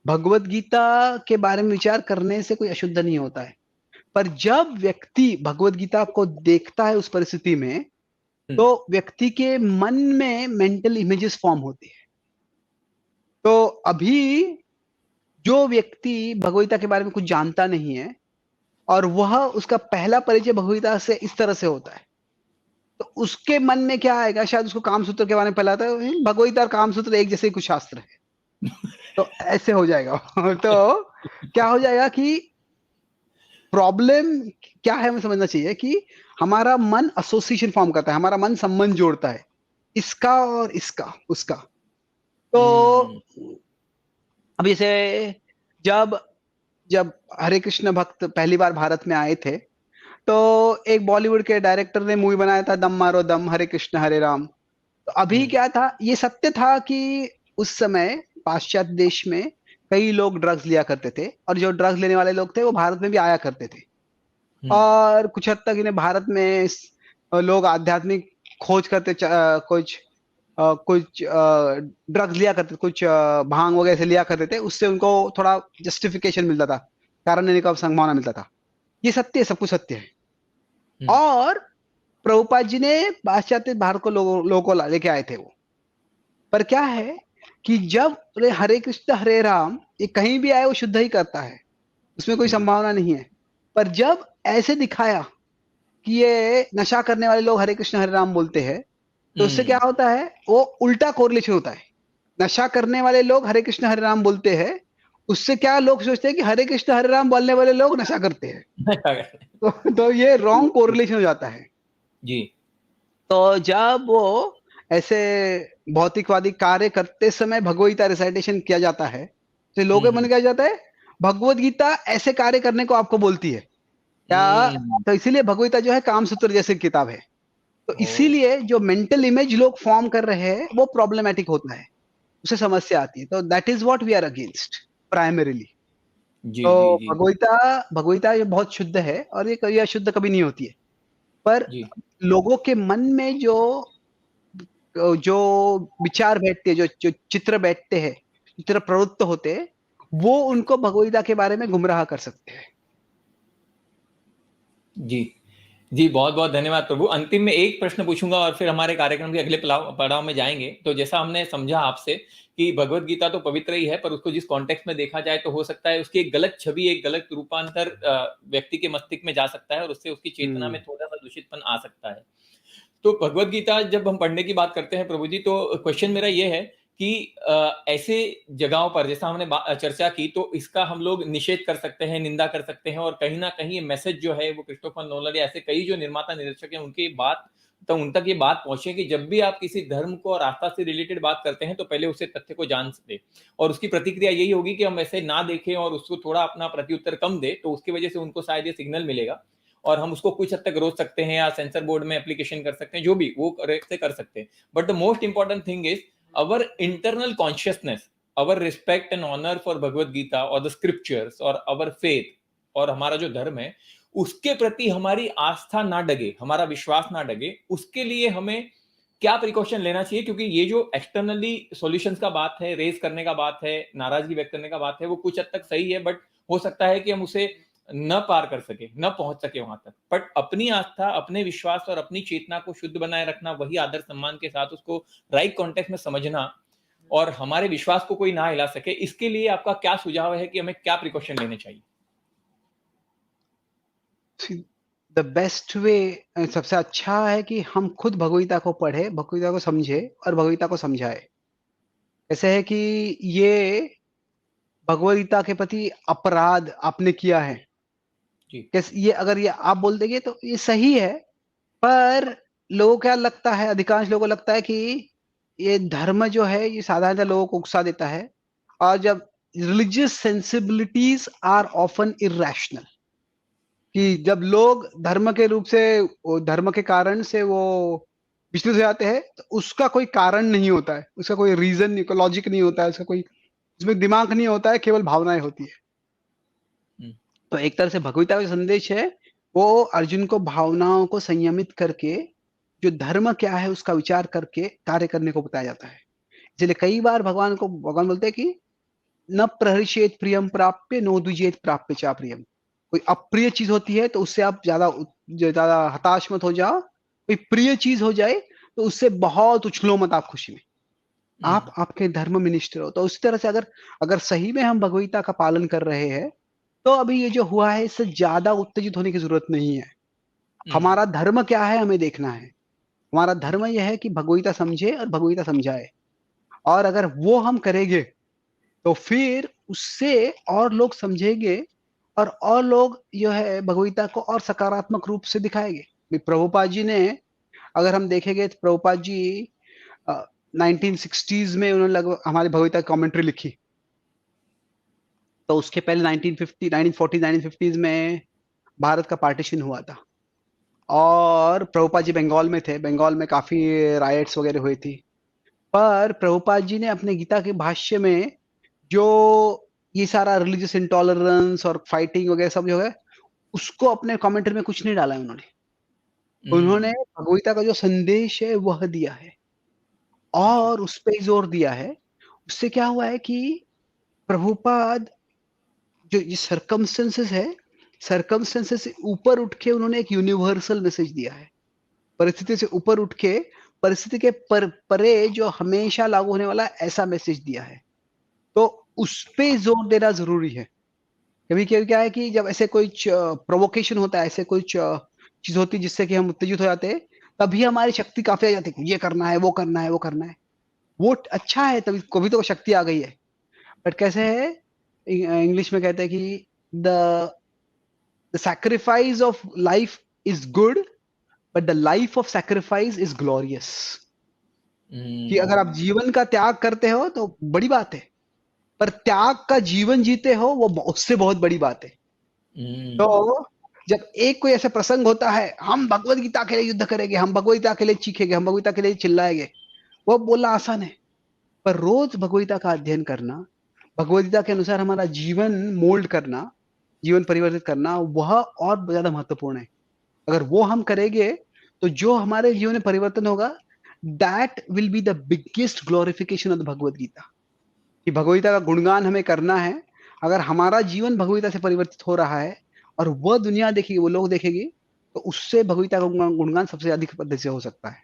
भगवत गीता के बारे में विचार करने से कोई अशुद्ध नहीं होता है। पर जब व्यक्ति भगवत गीता को देखता है उस परिस्थिति में, तो व्यक्ति के मन में मेंटल इमेजेस फॉर्म होती है। तो अभी जो व्यक्ति भगवत गीता के बारे में कुछ जानता नहीं है और वह उसका पहला परिचय भगवत गीता से इस तरह से होता है, तो उसके मन में क्या आएगा, शायद उसको कामसूत्र के बारे में पहला आता है, भगवत गीता और कामसूत्र एक जैसे ही कुछ शास्त्र है, तो ऐसे हो जाएगा। तो क्या हो जाएगा कि प्रॉब्लम क्या है, हमें समझना चाहिए कि हमारा मन एसोसिएशन फॉर्म करता है, हमारा मन संबंध जोड़ता है, इसका और इसका उसका। तो अब जैसे जब जब हरे कृष्ण भक्त पहली बार भारत में आए थे, तो एक बॉलीवुड के डायरेक्टर ने मूवी बनाया था, दम मारो दम, हरे कृष्ण हरे राम। तो अभी क्या था, ये सत्य था कि उस समय पाश्चात्य देश में कई लोग ड्रग्स लिया करते थे, और जो ड्रग्स लेने वाले लोग थे वो भारत में भी आया करते थे, और कुछ हद तक इन्हें भारत में लोग आध्यात्मिक खोज करते, कुछ ड्रग्स लिया करते, कुछ भांग वगैरह से लिया करते थे, उससे उनको थोड़ा जस्टिफिकेशन मिलता था, कारण देने का संभावना मिलता था। ये सत्य है, सब कुछ सत्य है। और प्रभुपाद जी ने पाश्चात्य भारत को लोगों को लेके आए थे वो। पर क्या है कि जब हरे कृष्ण हरे राम ये कहीं भी आए वो शुद्ध ही करता है, उसमें कोई संभावना नहीं है। पर जब ऐसे दिखाया कि ये नशा करने वाले लोग हरे कृष्ण हरे राम बोलते हैं, तो उससे क्या होता है, वो उल्टा कोरिलेशन होता है। नशा करने वाले लोग हरे कृष्ण हरे राम बोलते हैं, उससे क्या लोग सोचते हैं कि हरे कृष्ण हरे राम बोलने वाले लोग नशा करते हैं। तो ये रॉन्ग कोरिलेशन हो जाता है जी। तो जब वो ऐसे भौतिकवादी कार्य करते समय भगवत गीता रिसाइटेशन किया जाता है, तो लोगों के मन में क्या जाता है, भगवत गीता ऐसे कार्य करने को आपको बोलती है क्या। तो इसीलिए भगवत गीता जो है कामसूत्र जैसी किताब है। तो इसीलिए जो मेंटल इमेज लोग फॉर्म कर रहे हैं वो प्रॉब्लमेटिक होता है, उससे समस्या आती है। तो that is what we are against primarily. जी तो जी जी भगवत गीता ये बहुत शुद्ध है, और ये कभी अशुद्ध कभी नहीं होती है। पर जी लोगों के मन में जो जो विचार बैठते हैं, जो चित्र बैठते हैं, चित्र प्रवृत्त होते हैं, वो उनको भगवत गीता के बारे में गुमराह कर सकते हैं। जी जी, बहुत बहुत धन्यवाद प्रभु। अंतिम में एक प्रश्न पूछूंगा और फिर हमारे कार्यक्रम के अगले पड़ाव में जाएंगे। तो जैसा हमने समझा आपसे कि भगवत गीता तो पवित्र ही है, पर उसको जिस कॉन्टेक्स्ट में देखा जाए तो हो सकता है उसकी एक गलत छवि, एक गलत रूपांतर व्यक्ति के मस्तिष्क में जा सकता है, और उससे उसकी चेतना में थोड़ा सा दूषितपन आ सकता है। तो भगवत गीता जब हम पढ़ने की बात करते हैं प्रभु जी, तो क्वेश्चन मेरा ये है कि ऐसे जगहों पर जैसा हमने चर्चा की, तो इसका हम लोग निषेध कर सकते हैं, निंदा कर सकते हैं, और कहीं ना कहीं ये मैसेज जो है वो क्रिस्टोफर नोलन या ऐसे कई जो निर्माता निर्देशक हैं उनकी बात, तो उन तक ये बात पहुंचे कि जब भी आप किसी धर्म को और आस्था से रिलेटेड बात करते हैं तो पहले उसे तथ्य को जान सके, और उसकी प्रतिक्रिया यही होगी कि हम ऐसे ना देखें और उसको थोड़ा अपना प्रत्युत्तर कम दे, तो उसकी वजह से उनको शायद ये सिग्नल मिलेगा और हम उसको कुछ हद तक रोक सकते हैं या सेंसर बोर्ड में एप्लीकेशन कर सकते हैं, जो भी वो कर सकते हैं। But the most important thing is our internal consciousness, our respect and honor for Bhagavad Gita or the scriptures or our faith, और हमारा जो धर्म है उसके प्रति हमारी आस्था ना डगे, हमारा विश्वास ना डगे, उसके लिए हमें क्या प्रिकॉशन लेना चाहिए? क्योंकि ये जो एक्सटर्नली सॉल्यूशंस का बात है, रेज करने का बात है, नाराजगी व्यक्त करने का बात है, वो कुछ हद तक सही है, बट हो सकता है कि हम उसे न पार कर सके, न पहुंच सके वहां तक। बट अपनी आस्था, अपने विश्वास और अपनी चेतना को शुद्ध बनाए रखना, वही आदर सम्मान के साथ उसको राइट कॉन्टेक्स्ट में समझना, और हमारे विश्वास को कोई ना हिला सके, इसके लिए आपका क्या सुझाव है कि हमें क्या प्रिकॉशन लेने चाहिए? द बेस्ट वे, सबसे अच्छा है कि हम खुद भगवत गीता को पढ़े, भगवत गीता को समझे और भगवत गीता को समझाए। ऐसे है कि ये भगवत गीता के प्रति अपराध आपने किया है, जी कैसे ये, अगर ये आप बोल देंगे तो ये सही है। पर लोगों को क्या लगता है, अधिकांश लोगों को लगता है कि ये धर्म जो है ये साधारणतः लोगों को उकसा देता है, और जब religious sensibilities are often irrational, कि जब लोग धर्म के रूप से, धर्म के कारण से वो विचलित हो जाते हैं, तो उसका कोई कारण नहीं होता है, उसका कोई रीजन नहीं, कोई लॉजिक नहीं होता है, उसका कोई उसमें दिमाग नहीं होता है, केवल भावनाएं होती है। हम्म, तो एक तरह से भगवद गीता का जो संदेश है वो अर्जुन को भावनाओं को संयमित करके जो धर्म क्या है उसका विचार करके कार्य करने को बताया जाता है। इसलिए कई बार भगवान बोलते हैं कि न प्रहृष्येत प्रियम प्राप्य नो द्विजेत प्राप्य चा प्रियम। कोई अप्रिय चीज होती है तो उससे आप ज्यादा हताश मत हो जाओ। कोई प्रिय चीज हो जाए तो उससे बहुत उछलो मत आप खुशी में। आप आपके धर्म में निष्ठ रहो। तो उसी तरह से अगर अगर सही में हम भगवद का पालन कर रहे हैं तो अभी ये जो हुआ है इससे ज्यादा उत्तेजित होने की जरूरत नहीं है। हम्म, हमारा धर्म क्या है हमें देखना है। हमारा धर्म यह है कि भगवद समझे और भगवद समझाए। और अगर वो हम करेंगे तो फिर उससे और लोग समझेंगे और लोग जो है भगवद को और सकारात्मक रूप से दिखाएंगे। प्रभुपाद जी ने अगर हम देखेंगे तो प्रभुपाद जी 1960s में उन्होंने लगभग हमारे भगवद की कमेंट्री लिखी। तो उसके पहले 1950 1940 1950s में भारत का पार्टीशन हुआ था और प्रभुपाद जी बंगाल में थे। बंगाल में काफी राइट्स वगैरह हुई थी। पर प्रभुपाद जी ने अपने गीता के भाष्य में जो ये सारा रिलीजियस इंटॉलरेंस और फाइटिंग वगैरह सब जो है उसको अपने कमेंट्री में कुछ नहीं डाला है उन्होंने। उन्होंने हम्म, भगवद का जो संदेश है वह दिया है अच्छा, और उस पर जोर दिया है। उससे क्या हुआ है कि प्रभुपाद जो ये सरकमस्टेंसेस है सरकमस्टेंसेस से ऊपर उठ के उन्होंने एक यूनिवर्सल मैसेज दिया है। परिस्थिति से ऊपर उठ के परिस्थिति के परे जो हमेशा लागू होने वाला ऐसा मैसेज दिया है। तो उस पे जोर देना जरूरी है। कभी कभी क्या है कि जब ऐसे कोई प्रोवोकेशन होता है ऐसे कोई चीज होती है जिससे कि हम उत्तेजित हो जाते हैं तभी हमारी शक्ति काफी आ जाती है कि ये करना है वो करना है वो करना है। वो अच्छा है तभी कभी तो शक्ति आ गई है। बट कैसे है इंग्लिश में कहते हैं कि the the sacrifice of life is good but the life of sacrifice is glorious. कि अगर आप हम्म, जीवन का त्याग करते हो तो बड़ी बात है। पर त्याग का जीवन जीते हो वो उससे बहुत बड़ी बात है। हम्म, तो जब एक कोई ऐसा प्रसंग होता है हम भगवत गीता के लिए युद्ध करेंगे हम भगवत गीता के लिए चीखेंगे हम भगवत गीता के लिए चिल्लाएंगे वो बोलना आसान है। पर रोज भगवत गीता का अध्ययन करना भगवत गीता के अनुसार हमारा जीवन मोल्ड करना जीवन परिवर्तित करना वह और ज्यादा महत्वपूर्ण है। अगर वो हम करेंगे तो जो हमारे जीवन में परिवर्तन होगा that will be the biggest glorification of the Bhagavad Gita. कि भगवद का गुणगान हमें करना है। अगर हमारा जीवन भगवद से परिवर्तित हो रहा है और वह दुनिया देखेगी वो लोग देखेगी तो उससे भगवद का गुणगान सबसे अधिक पद्धति से हो सकता है।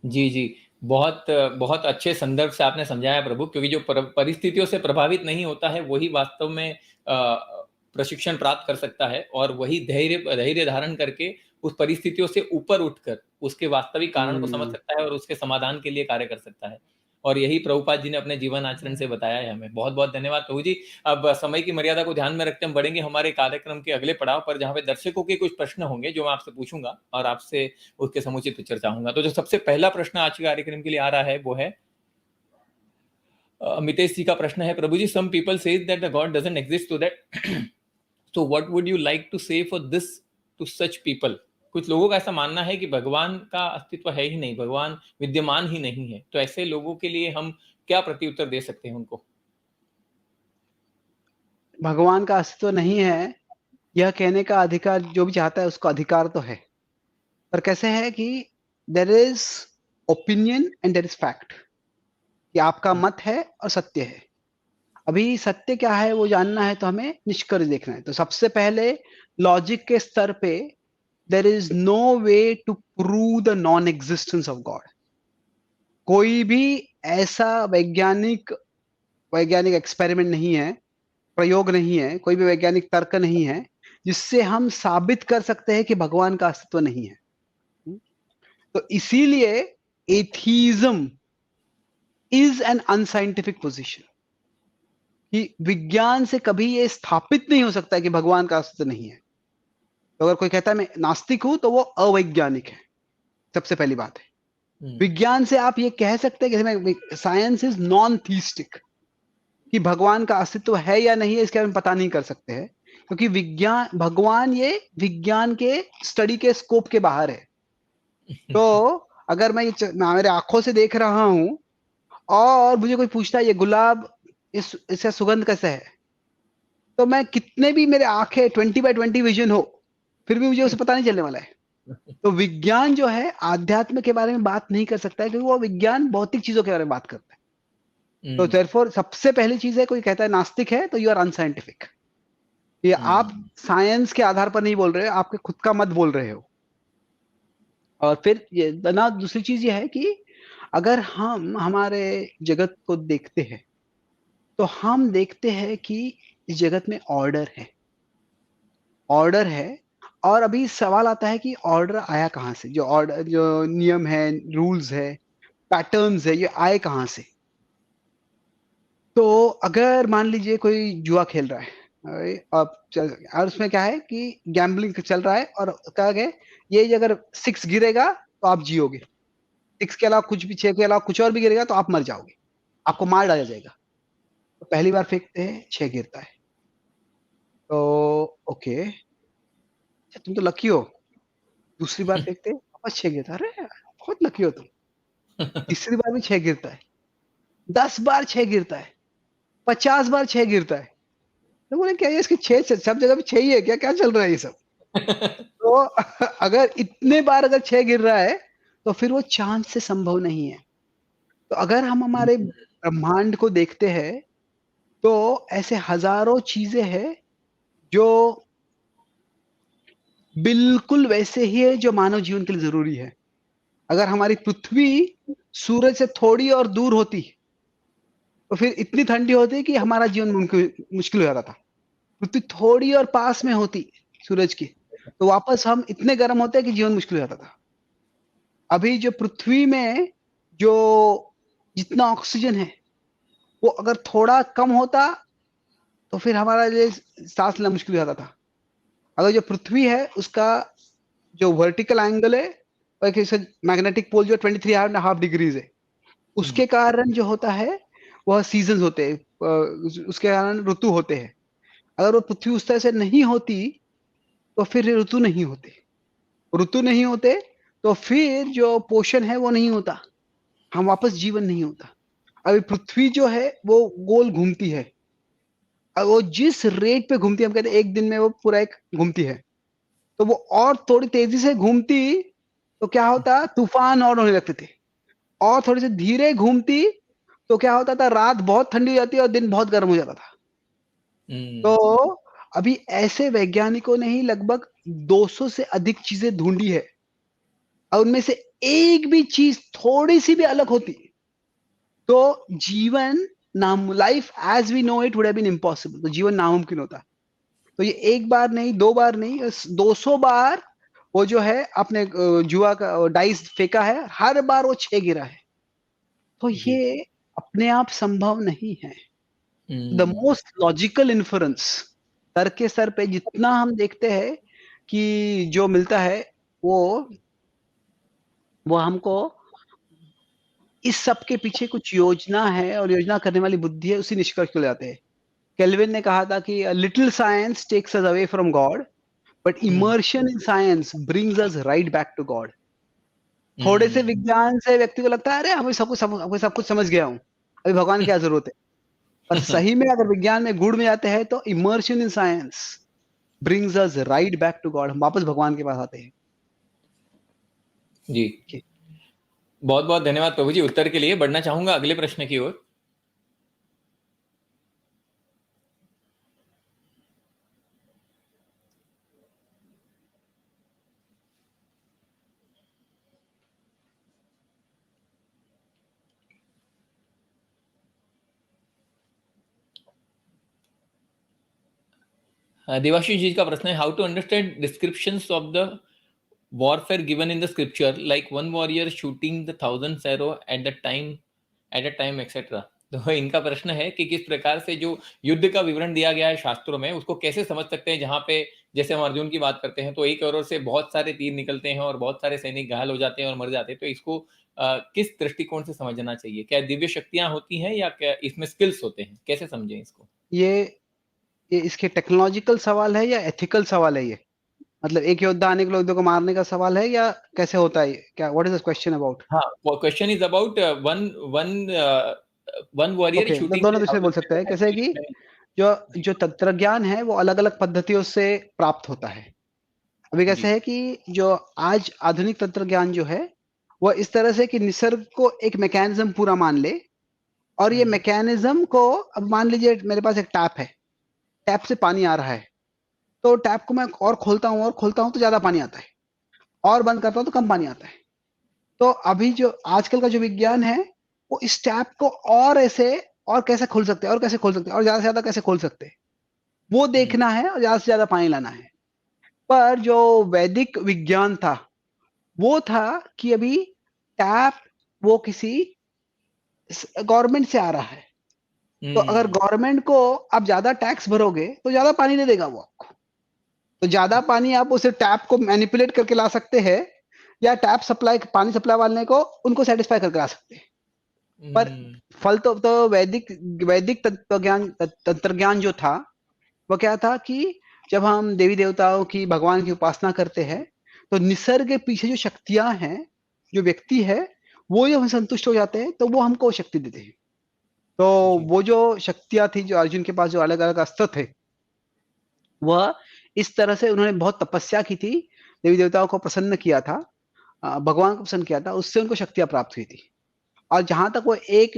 जी, जी। बहुत बहुत अच्छे संदर्भ से आपने समझाया प्रभु, क्योंकि जो परिस्थितियों से प्रभावित नहीं होता है, वही वास्तव में प्रशिक्षण प्राप्त कर सकता है और वही धैर्य धैर्य धारण करके उस परिस्थितियों से ऊपर उठकर उसके वास्तविक कारण को समझ हम्म। सकता है और उसके समाधान के लिए कार्य कर सकता है। और यही प्रभुपाद जी ने अपने जीवन आचरण से बताया है हमें। बहुत-बहुत धन्यवाद प्रभु जी। अब समय की मर्यादा को ध्यान में रखते हम बढ़ेंगे हमारे कार्यक्रम के अगले पड़ाव पर, जहाँ पे दर्शकों के कुछ प्रश्न होंगे जो मैं आपसे पूछूँगा और आपसे उसके समुचित चर्चा होगा। तो जो सबसे पहला प्रश्न आज के कार्यक्रम के लिए आ रहा है वो है मितेश जी का प्रश्न है, Prabhu ji, some people say that the God doesn't exist, so that so what would you like to say for this to such people. कुछ लोगों का ऐसा मानना है कि भगवान का अस्तित्व है ही नहीं, भगवान विद्यमान ही नहीं है। तो ऐसे लोगों के लिए हम क्या प्रत्युत्तर दे सकते हैं उनको? भगवान का अस्तित्व नहीं है यह कहने का अधिकार जो भी चाहता है उसको अधिकार तो है। पर कैसे है कि there is opinion and there is fact. कि आपका मत है और सत्य है। अभी सत्य क्या है वो जानना है तो हमें निष्कर्ष देखना है। तो सबसे पहले लॉजिक के स्तर पे there is no way to prove the non existence of God. कोई भी ऐसा वैज्ञानिक वैज्ञानिक एक्सपेरिमेंट नहीं है प्रयोग नहीं है कोई भी वैज्ञानिक तर्क नहीं है जिससे हम साबित कर सकते हैं कि भगवान का अस्तित्व नहीं है। तो इसीलिए atheism is an unscientific position. कि विज्ञान से कभी ये स्थापित नहीं हो सकता है कि भगवान का अस्तित्व नहीं है। तो अगर कोई कहता है मैं नास्तिक हूं तो वो अवैज्ञानिक है। सबसे पहली बात है हम्म, विज्ञान से आप ये कह सकते हैं कि साइंस इज नॉन थीस्टिक। कि भगवान का अस्तित्व है या नहीं है इसके बारे में पता नहीं कर सकते हैं क्योंकि विज्ञान भगवान ये विज्ञान के स्टडी के स्कोप के बाहर है। तो अगर मैं मेरे आंखों से देख रहा हूं और मुझे कोई पूछता है ये गुलाब इसका सुगंध कैसा है, तो मैं कितने भी मेरे आंखें 20/20 विजन हो, फिर भी मुझे उसे पता नहीं चलने वाला है। तो विज्ञान जो है आध्यात्म के बारे में बात नहीं कर सकता है, क्योंकि वो विज्ञान भौतिक चीजों के बारे में बात करता है। तो देयरफॉर सबसे पहली चीज है, कोई कहता है नास्तिक है तो यू आर अनसाइंटिफिक। ये आप साइंस के आधार पर नहीं बोल रहे हो, आपके खुद का मत बोल रहे हो। और फिर ये ना, दूसरी चीज ये है कि अगर हम हमारे जगत को देखते हैं तो हम देखते हैं कि इस जगत में ऑर्डर है, ऑर्डर है। और अभी सवाल आता है कि ऑर्डर आया कहाँ से, जो ऑर्डर, जो नियम है, रूल्स है, पैटर्न्स है, ये आए कहाँ से। तो अगर मान लीजिए कोई जुआ खेल रहा है, और उसमें क्या है कि गैम्बलिंग चल रहा है, और कहा गया ये अगर 6 गिरेगा तो आप जियोगे, 6 के अलावा कुछ भी, 6 के अलावा कुछ और भी गिरेगा तो आप मर जाओगे, आपको मार डाला जाएगा। तो पहली बार फेंकते हैं, 6 गिरता है, तो ओके, अच्छा तुम तो लकी हो। दूसरी बार फेंकते हैं, वापस 6 गिरता है, अरे यार, बहुत लकी हो तुम। तीसरी बार भी 6 गिरता है, 10 बार 6 गिरता है, 50 बार 6 गिरता है। तो बोले क्या ये इसके 6 सब जगह पे 6 ही है क्या, क्या चल रहा है ये सब। तो अगर इतने बार अगर 6 गिर रहा है तो फिर वो चांद से संभव नहीं है। तो अगर हम हमारे ब्रह्मांड को देखते हैं तो ऐसे हजारों चीजें हैं जो बिल्कुल वैसे ही है जो मानव जीवन के लिए जरूरी है। अगर हमारी पृथ्वी सूरज से थोड़ी और दूर होती तो फिर इतनी ठंडी होती कि हमारा जीवन मुश्किल हो जाता था। पृथ्वी थोड़ी और पास में होती सूरज की तो वापस हम इतने गर्म होते कि जीवन मुश्किल हो जाता था। अभी जो पृथ्वी में जो जितना ऑक्सीजन है वो अगर थोड़ा कम होता तो फिर हमारा लिए सांस लेना मुश्किल हो जाता था। अगर जो पृथ्वी है उसका जो वर्टिकल एंगल है, मैग्नेटिक पोल जो 23.5 डिग्रीज है, उसके कारण जो होता है वह सीजन होते हैं, उसके कारण ऋतु होते हैं। अगर वो पृथ्वी उस तरह से नहीं होती तो फिर ऋतु नहीं होते, ऋतु नहीं होते तो फिर जो पोषण है वो नहीं होता, हम वापस जीवन नहीं होता। अभी पृथ्वी जो है वो गोल घूमती है, और वो जिस रेट पे घूमती है, हम कहते हैं एक दिन में वो पूरा एक घूमती है, तो वो और थोड़ी तेजी से घूमती तो क्या होता, तूफान और होने लगते थे। और थोड़ी सी धीरे घूमती तो क्या होता था, रात बहुत ठंडी हो जाती और दिन बहुत गर्म हो जाता था। तो अभी ऐसे वैज्ञानिकों ने ही लगभग 200 से अधिक चीजें ढूंढी है, और उनमें से एक भी चीज थोड़ी सी भी अलग होती तो जीवन नाम life as we know it would have been impossible, तो जीवन नामुमकिन होता। तो ये एक बार नहीं, दो बार नहीं, 200 बार वो जो है अपने जुआ का डाइस फेंका है, हर बार वो 6 गिरा है। तो ये अपने आप संभव नहीं है। द मोस्ट लॉजिकल इन्फ्रेंस, तर्क के स्तर पे जितना हम देखते हैं कि जो मिलता है वो हमको इस सब के पीछे कुछ योजना है, और योजना करने वाली बुद्धि है, उसी निष्कर्ष को ले जाते हैं। केल्विन ने कहा था कि little science takes us away from God, but immersion in science brings us right back to God. थोड़े से विज्ञान से व्यक्ति को लगता है अरे हमें सब कुछ समझ गया हूं, अभी भगवान की क्या जरूरत है। पर सही में अगर विज्ञान में गुण में जाते हैं तो immersion in science brings us right back to God, हम वापस भगवान के पास आते हैं। जी, बहुत बहुत धन्यवाद प्रभु जी उत्तर के लिए। बढ़ना चाहूंगा अगले प्रश्न की ओर। देवाशीष जी का प्रश्न है, how to understand descriptions of the warfare given in the scripture, like one warrior shooting the thousands arrow at a time etc. तो इनका प्रश्न है कि किस प्रकार से जो युद्ध का विवरण दिया गया है शास्त्रों में उसको कैसे समझ सकते हैं, जहां पे जैसे हम अर्जुन की बात करते हैं तो एक एरो से बहुत सारे तीर निकलते हैं और बहुत सारे सैनिक घायल हो जाते हैं और मर जाते हैं। तो इसको किस दृष्टिकोण से समझना चाहिए, क्या दिव्य शक्तियां होती हैं या क्या इसमें स्किल्स होते हैं, कैसे समझें इसको? ये इसके टेक्नोलॉजिकल सवाल है या एथिकल सवाल है ये? मतलब एक योद्धा अनेक लोगों को मारने का सवाल है, या कैसे होता है क्या? What is the question about? हाँ, question is about one one one warrior okay, तो शूटिंग दोनों दूसरे बोल सकते हैं। कैसे है कि जो जो तंत्र ज्ञान है वो अलग अलग पद्धतियों से प्राप्त होता है। अभी जी। कैसे है कि जो आज आधुनिक तंत्र ज्ञान जो है वो इस तरह से कि निसर्ग को एक मैकेनिज्म पूरा मान ले, और ये मैकेनिज्म को, अब मान लीजिए मेरे पास एक टैप है, टैप से पानी आ रहा है, तो टैप को मैं और खोलता हूँ और खोलता हूँ तो ज्यादा पानी आता है, और बंद करता हूँ तो कम पानी आता है। तो अभी जो आजकल का जो विज्ञान है वो इस टैप को और ऐसे, और कैसे खोल सकते हैं, और कैसे खोल सकते हैं, और ज्यादा से ज्यादा कैसे खोल सकते हैं, वो देखना है, और ज्यादा से ज्यादा पानी लाना है। पर जो वैदिक विज्ञान था वो था कि अभी टैप वो किसी गवर्नमेंट से आ रहा है, तो अगर गवर्नमेंट को आप ज्यादा टैक्स भरोगे तो ज्यादा पानी दे देगा वो आपको। तो ज्यादा पानी आप उसे टैप को मैनिपुलेट करके ला सकते हैं, या टैप सप्लाई, पानी सप्लाई वाले को उनको सेटिस्फाई करके ला सकते हैं। पर फल तो वैदिक वैदिक तंत्र ज्ञान जो था वो क्या था कि जब हम देवी देवताओं की, भगवान की उपासना करते हैं, तो निसर्ग के पीछे जो शक्तियां हैं, जो व्यक्ति है, वो जब हम संतुष्ट हो जाते हैं तो वो हमको शक्ति देते हैं। तो जी। वो जो शक्तियां थी, जो अर्जुन के पास जो अलग अलग अस्त्र थे, वह इस तरह से उन्होंने बहुत तपस्या की थी, देवी देवताओं को प्रसन्न किया था, भगवान को प्रसन्न किया था, उससे उनको शक्तियां प्राप्त हुई थी। और जहां तक वो एक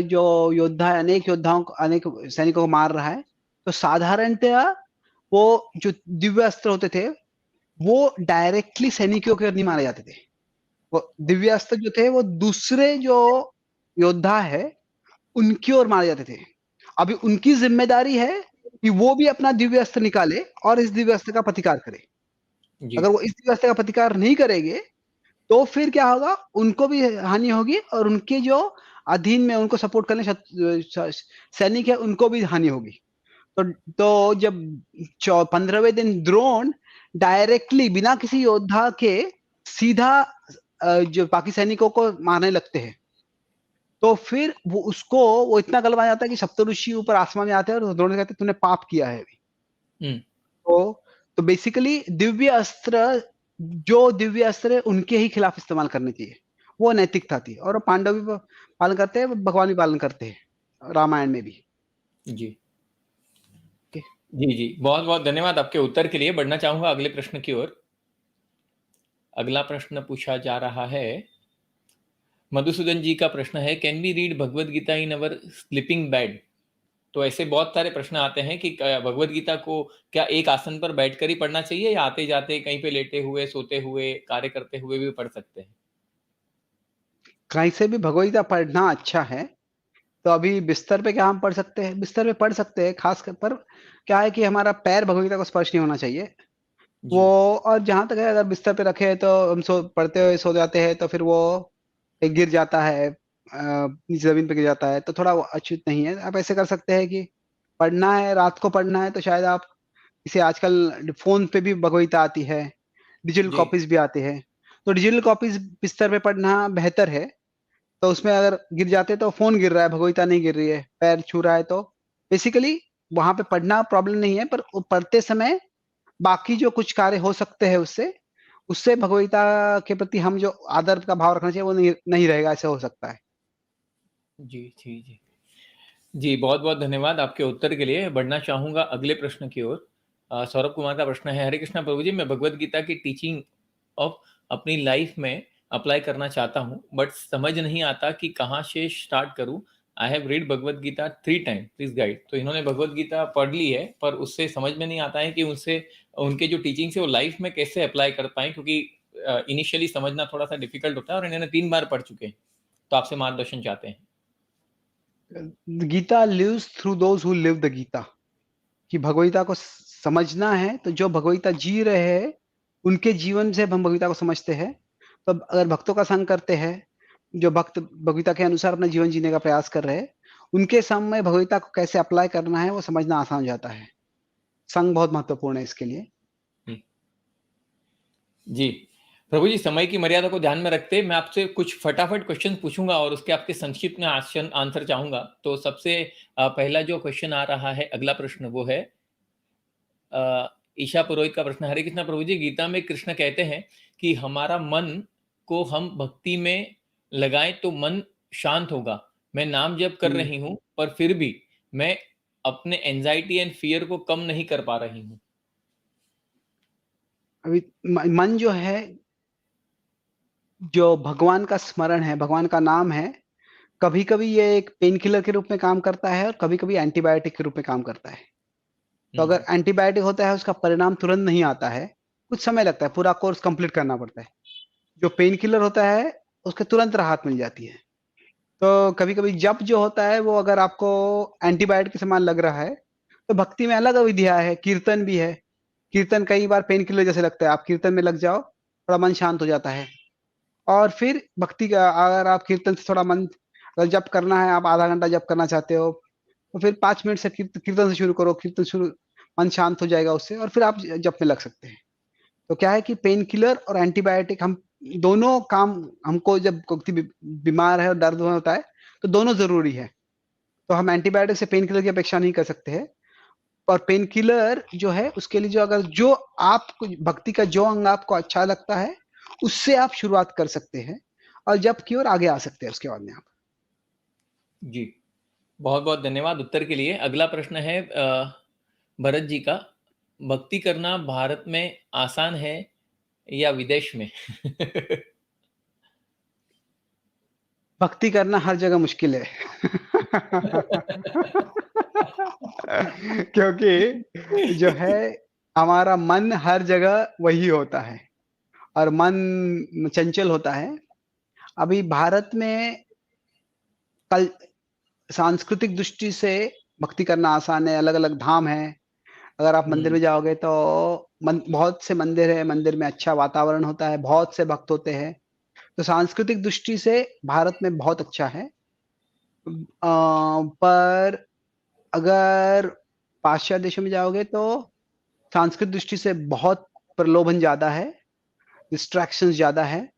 जो योद्धा है, अनेक योद्धाओं को, अनेक सैनिकों को मार रहा है, तो साधारणतया वो जो दिव्य अस्त्र होते थे वो डायरेक्टली सैनिकों के ओर नहीं मारे जाते थे। वो दिव्य अस्त्र जो थे वो दूसरे जो योद्धा है उनकी ओर मारे जाते थे। अभी उनकी जिम्मेदारी है कि वो भी अपना दिव्य अस्त्र निकाले और इस दिव्य अस्त्र का प्रतिकार करे। जी। अगर वो इस दिव्य अस्त्र का प्रतिकार नहीं करेंगे तो फिर क्या होगा, उनको भी हानि होगी, और उनके जो अधीन में उनको सपोर्ट करने सैनिक है उनको भी हानि होगी। तो जब 15वें दिन द्रोण डायरेक्टली बिना किसी योद्धा के सीधा जो बाकी सैनिकों को मारने लगते हैं, तो फिर वो उसको, वो इतना गलबा जाता है कि सप्तऋषि ऊपर आसमान में आते हैं और द्रोण से कहते हैं तूने पाप किया है अभी। तो बेसिकली दिव्य अस्त्र, जो दिव्य अस्त्र है उनके ही खिलाफ इस्तेमाल करनी चाहिए, वो नैतिकता थी। और पांडव भी पालन करते हैं, भगवान भी पालन करते हैं रामायण में भी। जी। Okay. जी, जी। बहुत-बहुत धन्यवाद आपके उत्तर के लिए। बढ़ना चाहूँगा अगले प्रश्न की ओर। अगला प्रश्न पूछा जा रहा है, मधुसूदन जी का प्रश्न है, can we read Bhagavad Gita in our sleeping bed? तो ऐसे बहुत सारे प्रश्न आते हैं कि भगवद गीता को क्या एक आसन पर बैठकर ही पढ़ना चाहिए, या आते-जाते कहीं पे लेटे हुए, सोते हुए, कार्य करते हुए भी पढ़ सकते हैं? कहीं से भी भगवद गीता पढ़ना अच्छा है। तो अभी बिस्तर पे क्या हम पढ़ सकते हैं? बिस्तर पे पढ़ सकते हैं, खास कर पर क्या है कि हमारा पैर भगवद गीता को स्पर्श नहीं होना चाहिए। वो, जी। और जहां तक है, अगर बिस्तर पे रखे हैं तो हम पढ़ते हुए सो जाते हैं तो फिर वो गिर जाता है, नीचे जमीन पे गिर जाता है, तो थोड़ा वो उचित नहीं है। आप ऐसे कर सकते हैं कि पढ़ना है, रात को पढ़ना है, तो शायद आप इसे, आजकल फोन पे भी भगवद आती है, डिजिटल जी। कॉपीज भी आते हैं, तो डिजिटल कॉपीज बिस्तर पे पढ़ना बेहतर है। तो उसमें अगर गिर जाते तो फोन गिर रहा है, भगवद नहीं गिर रही है, पैर छू रहा है, तो बेसिकली वहां पे पढ़ना प्रॉब्लम नहीं है, पर वो पढ़ते समय बाकी जो कुछ कार्य हो सकते हैं उससे, उससे भगवद के प्रति हम जो आदर का भाव रखना चाहिए वो नहीं नहीं रहेगा, ऐसा हो सकता है। जी, जी, जी। जी, बहुत-बहुत धन्यवाद आपके उत्तर के लिए। बढ़ना चाहूँगा अगले प्रश्न की ओर। सौरभ कुमार का प्रश्न है, हरे कृष्णा प्रभु जी, मैं भगवद गीता की टीचिंग ऑफ अपनी लाइफ में अप्लाई करना चाहता हूँ, बट समझ नहीं आता कि कहाँ से स्टार्ट करूँ। I have read Bhagavad Gita 3 time, please guide. तो इन्होंने भगवद गीता पढ़ ली है, पर उससे समझ में नहीं आता है कि उनसे, उनके जो टीचिंग्स है वो लाइफ में कैसे अप्लाई कर पाएँ, क्योंकि इनिशियली समझना थोड़ा-सा डिफ़िकल्ट होता है और इन्होंने 3 बार पढ़ चुके हैं। तो आपसे मार्गदर्शन चाहते हैं। Gita lives through those who live the Gita, कि भगवद को समझना है तो जो भगवद जी रहे हैं उनके जीवन से हम भगवद को समझते हैं। तो अगर भक्तों का संग करते हैं, जो भक्त भगवद के अनुसार अपना जीवन जीने का प्रयास कर रहे हैं, उनके सामने भगवद को कैसे अप्लाई करना है वो समझना आसान हो जाता है। संग बहुत महत्वपूर्ण है इसके लिए। जी। जी। प्रभु जी, समय की मर्यादा को ध्यान में रखते मैं आपसे कुछ फटाफट क्वेश्चन पूछूंगा और उसके आपके संक्षिप्त में आंसर चाहूंगा। तो सबसे पहला जो क्वेश्चन आ रहा है, अगला प्रश्न वो है, ईशा पुरोहित का प्रश्न, हरे कृष्णा प्रभु जी, गीता में कृष्ण कहते हैं कि हमारा मन को हम भक्ति में लगाएं तो मन शांत होगा। मैं नाम जप कर रही हूँ पर फिर भी मैं अपने एंजाइटी एंड फियर को कम नहीं कर पा रही हूँ। अभी मन जो है, जो भगवान का स्मरण है, भगवान का नाम है, कभी-कभी ये एक पेन किलर के रूप में काम करता है और कभी-कभी एंटीबायोटिक के रूप में काम करता है। तो अगर एंटीबायोटिक होता है, उसका परिणाम तुरंत नहीं आता है, कुछ समय लगता है, पूरा कोर्स कंप्लीट करना पड़ता है। जो पेन किलर होता है, उसके तुरंत राहत मिल जाती है। तो कभी-कभी जप जो होता है, वो अगर आपको एंटीबायोटिक के समान लग रहा है, तो भक्ति में अलग विधियाँ है, कीर्तन भी है। कीर्तन कई बार पेन किलर जैसे लगता है, आप कीर्तन में लग जाओ, थोड़ा मन शांत हो जाता है। और फिर भक्ति का अगर आप कीर्तन से थोड़ा मन, अगर जप करना है, आप आधा घंटा जप करना चाहते हो, तो फिर 5 मिनट से कीर्तन से शुरू करो, कीर्तन शुरू, मन शांत हो जाएगा उससे और फिर आप जप में लग सकते हैं। तो क्या है कि पेन किलर और एंटीबायोटिक, हम दोनों काम, हमको जब कोई बीमार है और दर्द होता है, तो दोनों ज़रूरी है। तो हम एंटीबायोटिक से पेन किलर की अपेक्षा नहीं कर सकते हैं। और पेन किलर जो है, उसके लिए जो आपको भक्ति का जो अंग आपको अच्छा लगता है, उससे आप शुरुआत कर सकते हैं और जप की ओर आगे आ सकते हैं उसके बाद में आप। जी, बहुत बहुत धन्यवाद उत्तर के लिए। अगला प्रश्न है भरत जी का, भक्ति करना भारत में आसान है या विदेश में? भक्ति करना हर जगह मुश्किल है। क्योंकि जो है, हमारा मन हर जगह वही होता है और मन चंचल होता है। अभी भारत में कल सांस्कृतिक दृष्टि से भक्ति करना आसान है, अलग-अलग धाम हैं। अगर आप मंदिर में जाओगे तो बहुत से मंदिर है, मंदिर में अच्छा वातावरण होता है, बहुत से भक्त होते हैं। तो सांस्कृतिक दृष्टि से भारत में बहुत अच्छा है। पर अगर पाश्चात्य देशों में जाओगे तो सांस्कृतिक दृष्टि से बहुत प्रलोभन ज़्यादा है, डिस्ट्रैक्शंस ज़्यादा है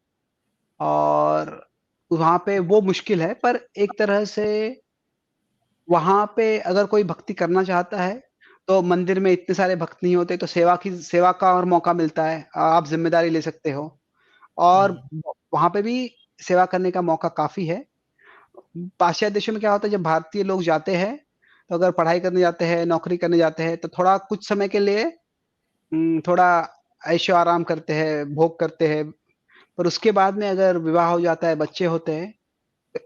और वहाँ पे वो मुश्किल है। पर एक तरह से वहाँ पे अगर कोई भक्ति करना चाहता है, तो मंदिर में इतने सारे भक्त नहीं होते, तो सेवा का और मौका मिलता है। आप ज़िम्मेदारी ले सकते हो और वहाँ पे भी सेवा करने का मौका काफ़ी है। पाश्चात्य देशों में क्या होता है, जब भारतीय लोग जाते हैं, तो अगर पढ़ाई करने जाते हैं, नौकरी करने जाते हैं, तो थोड़ा कुछ समय के लिए थोड़ा ऐशो-आराम करते हैं, भोग करते हैं। पर उसके बाद में अगर विवाह हो जाता है, बच्चे होते हैं,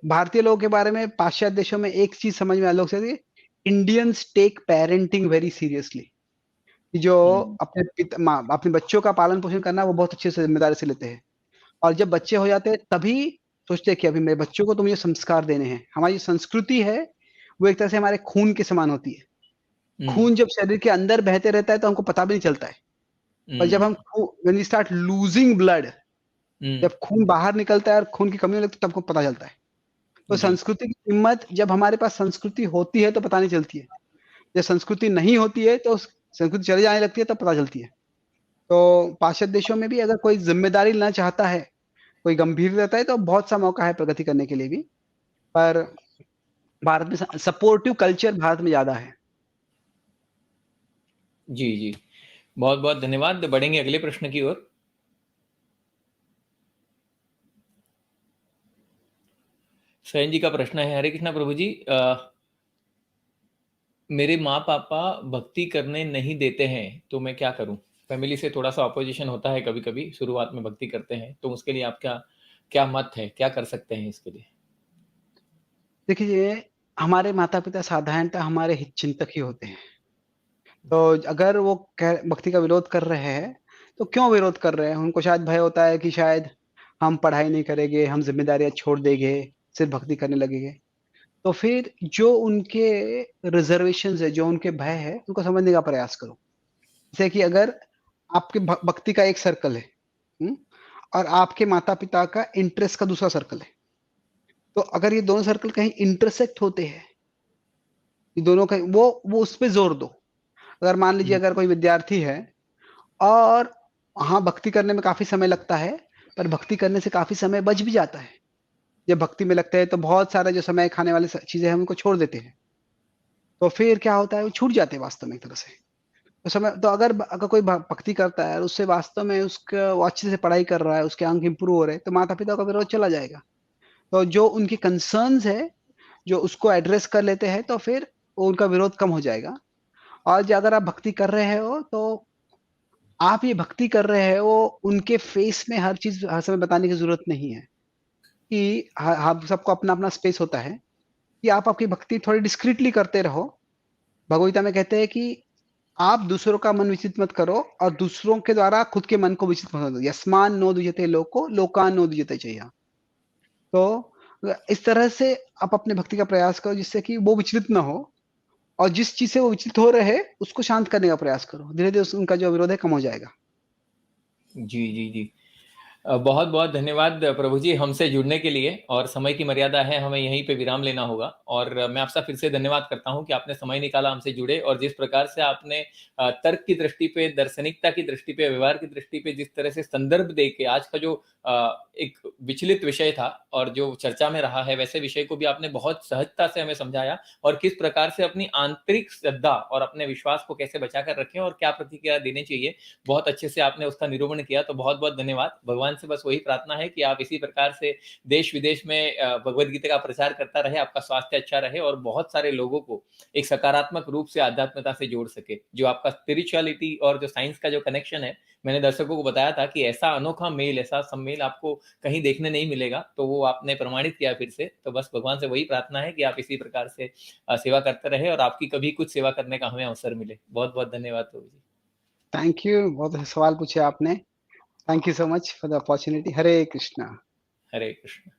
भारतीय लोगों के बारे में पाश्चात्य देशों में एक चीज़ समझ में लोग कहते हैं, Indians take parenting very seriously. कि जो अपने बच्चों का पालन-पोषण करना, वो बहुत अच्छे से ज़िम्मेदारी से लेते हैं। और जब बच्चे हो जाते हैं, तभी सोचते हैं कि अभी मेरे बच्चों को तो मुझे संस्कार देने हैं। हमारी जो संस्कृति है, वो एक तरह से हमारे खून के समान होती है। खून जब शरीर के अंदर बहते रहता है, तो हमको पता भी नहीं चलता है। पर जब हम when we start losing blood, जब खून बाहर निकलता है और खून की कमी होने लगती है, तब हमको पता चलता है। तो जी संस्कृति की कीमत, जब हमारे पास संस्कृति होती है तो पता नहीं चलती है। जब संस्कृति नहीं होती है, तो संस्कृति चली जाने लगती है, तब पता चलती है। तो पाश्चात्य देशों में भी अगर कोई ज़िम्मेदारी लेना चाहता है, कोई गंभीर रहता है, तो बहुत सा मौका है प्रगति करने के लिए भी। पर भारत में सपोर्टिव कल्चर भारत में ज़्यादा है। जी जी, बहुत बहुत धन्यवाद। बढ़ेंगे अगले प्रश्न की ओर। शयन जी का प्रश्न है, हरे कृष्णा प्रभु जी, मेरे माँ पापा भक्ति करने नहीं देते हैं तो मैं क्या करूं? फैमिली से थोड़ा सा अपोजिशन होता है कभी कभी, शुरुआत में भक्ति करते हैं, तो उसके लिए आपका क्या मत है, क्या कर सकते हैं इसके लिए? देखिए, हमारे माता-पिता साधारणतः हमारे हितचिंतक ही होते हैं। तो अगर वो भक्ति का विरोध कर रहे हैं, तो क्यों विरोध कर रहे हैं? उनको शायद भय होता है कि शायद हम पढ़ाई नहीं करेंगे, हम ज़िम्मेदारियाँ छोड़ देंगे, सिर्फ़ भक्ति करने लगेंगे। तो फिर जो उनके रिज़र्वेशंस है, जो उनके भय है, उनको समझने का प्रयास करो। जैसे कि अगर आपके भक्ति का एक सर्कल है, हुँ? और आपके माता-पिता का इंटरेस्ट का दूसरा सर्कल है। तो अगर ये दोनों सर्कल कहीं इंटरसेक्ट होते हैं, ये दोनों का वो उस पे ज़ोर दो। अगर मान लीजिए, अगर कोई विद्यार्थी है और हाँ, भक्ति करने में काफ़ी समय लगता है, पर भक्ति करने से काफ़ी समय बच भी जाता है। जब भक्ति में लगते हैं, तो बहुत सारा जो समय खाने वाली चीज़ें हैं, हम उनको छोड़ देते हैं। तो फिर क्या होता है, वो छूट जाते हैं वास्तव में एक तरह से। उस समय तो अगर कोई भक्ति करता है और उससे वास्तव में उसका वो अच्छे से पढ़ाई कर रहा है, उसके अंक इंप्रूव हो रहे हैं, तो माता पिता का विरोध चला जाएगा। तो जो उनके कंसर्न्स है, जो उसको एड्रेस कर लेते हैं, तो फिर वो उनका विरोध कम हो जाएगा। और जो अगर आप भक्ति कर रहे हो, तो आप ये भक्ति कर रहे हो, उनके फेस में हर चीज हर समय बताने की जरूरत नहीं है। कि हम सबको अपना अपना स्पेस होता है, कि आप आपकी भक्ति थोड़ी डिस्क्रीटली करते रहो। भगवद गीता में कहते हैं कि आप दूसरों का मन विचलित मत करो, और दूसरों के द्वारा खुद के मन को विचलित मत करो। यस्मान नो द्विजते लोको लोकान नो द्विजते चैया। तो इस तरह से आप अपने भक्ति का प्रयास करो, जिससे कि वो विचलित ना हो, और जिस चीज से वो विचलित हो रहे हैं उसको शांत करने का प्रयास करो। धीरे धीरे उनका जो विरोध है कम हो जाएगा। जी जी जी। बहुत बहुत धन्यवाद प्रभु जी हमसे जुड़ने के लिए, और समय की मर्यादा है, हमें यहीं पे विराम लेना होगा। और मैं आपसे फिर से धन्यवाद करता हूं कि आपने समय निकाला, हमसे जुड़े, और जिस प्रकार से आपने तर्क की दृष्टि पे, दार्शनिकता की दृष्टि पे, व्यवहार की दृष्टि पे जिस तरह से संदर्भ दे के आज का जो एक विचलित विषय था और जो चर्चा में रहा है, वैसे विषय को भी आपने बहुत सहजता से हमें समझाया, और किस प्रकार से अपनी आंतरिक श्रद्धा और अपने विश्वास को कैसे बचा कर रखें और क्या प्रतिक्रिया देनी चाहिए, बहुत अच्छे से आपने उसका निरूपण किया। तो बहुत बहुत धन्यवाद। भगवान से बस वही प्रार्थना है कि आप इसी प्रकार से देश विदेश में भगवद गीता का प्रचार करता रहे, आपका स्वास्थ्य अच्छा रहे, और बहुत सारे लोगों को एक सकारात्मक रूप से आध्यात्मिकता से जोड़ सके। जो आपका स्पिरिचुअलिटी और जो साइंस का जो कनेक्शन है, मैंने दर्शकों को बताया था कि ऐसा अनोखा मेल, ऐसा सम्मेल आपको कहीं देखने नहीं मिलेगा, तो वो आपने प्रमाणित किया फिर से। तो बस भगवान से वही प्रार्थना है कि आप इसी प्रकार से सेवा करते रहे, और आपकी कभी कुछ सेवा करने का हमें अवसर मिले। बहुत बहुत धन्यवाद प्रभु जी। थैंक यू, बहुत अच्छे सवाल पूछे आपने। Thank you so much for the opportunity. Hare Krishna. Hare Krishna.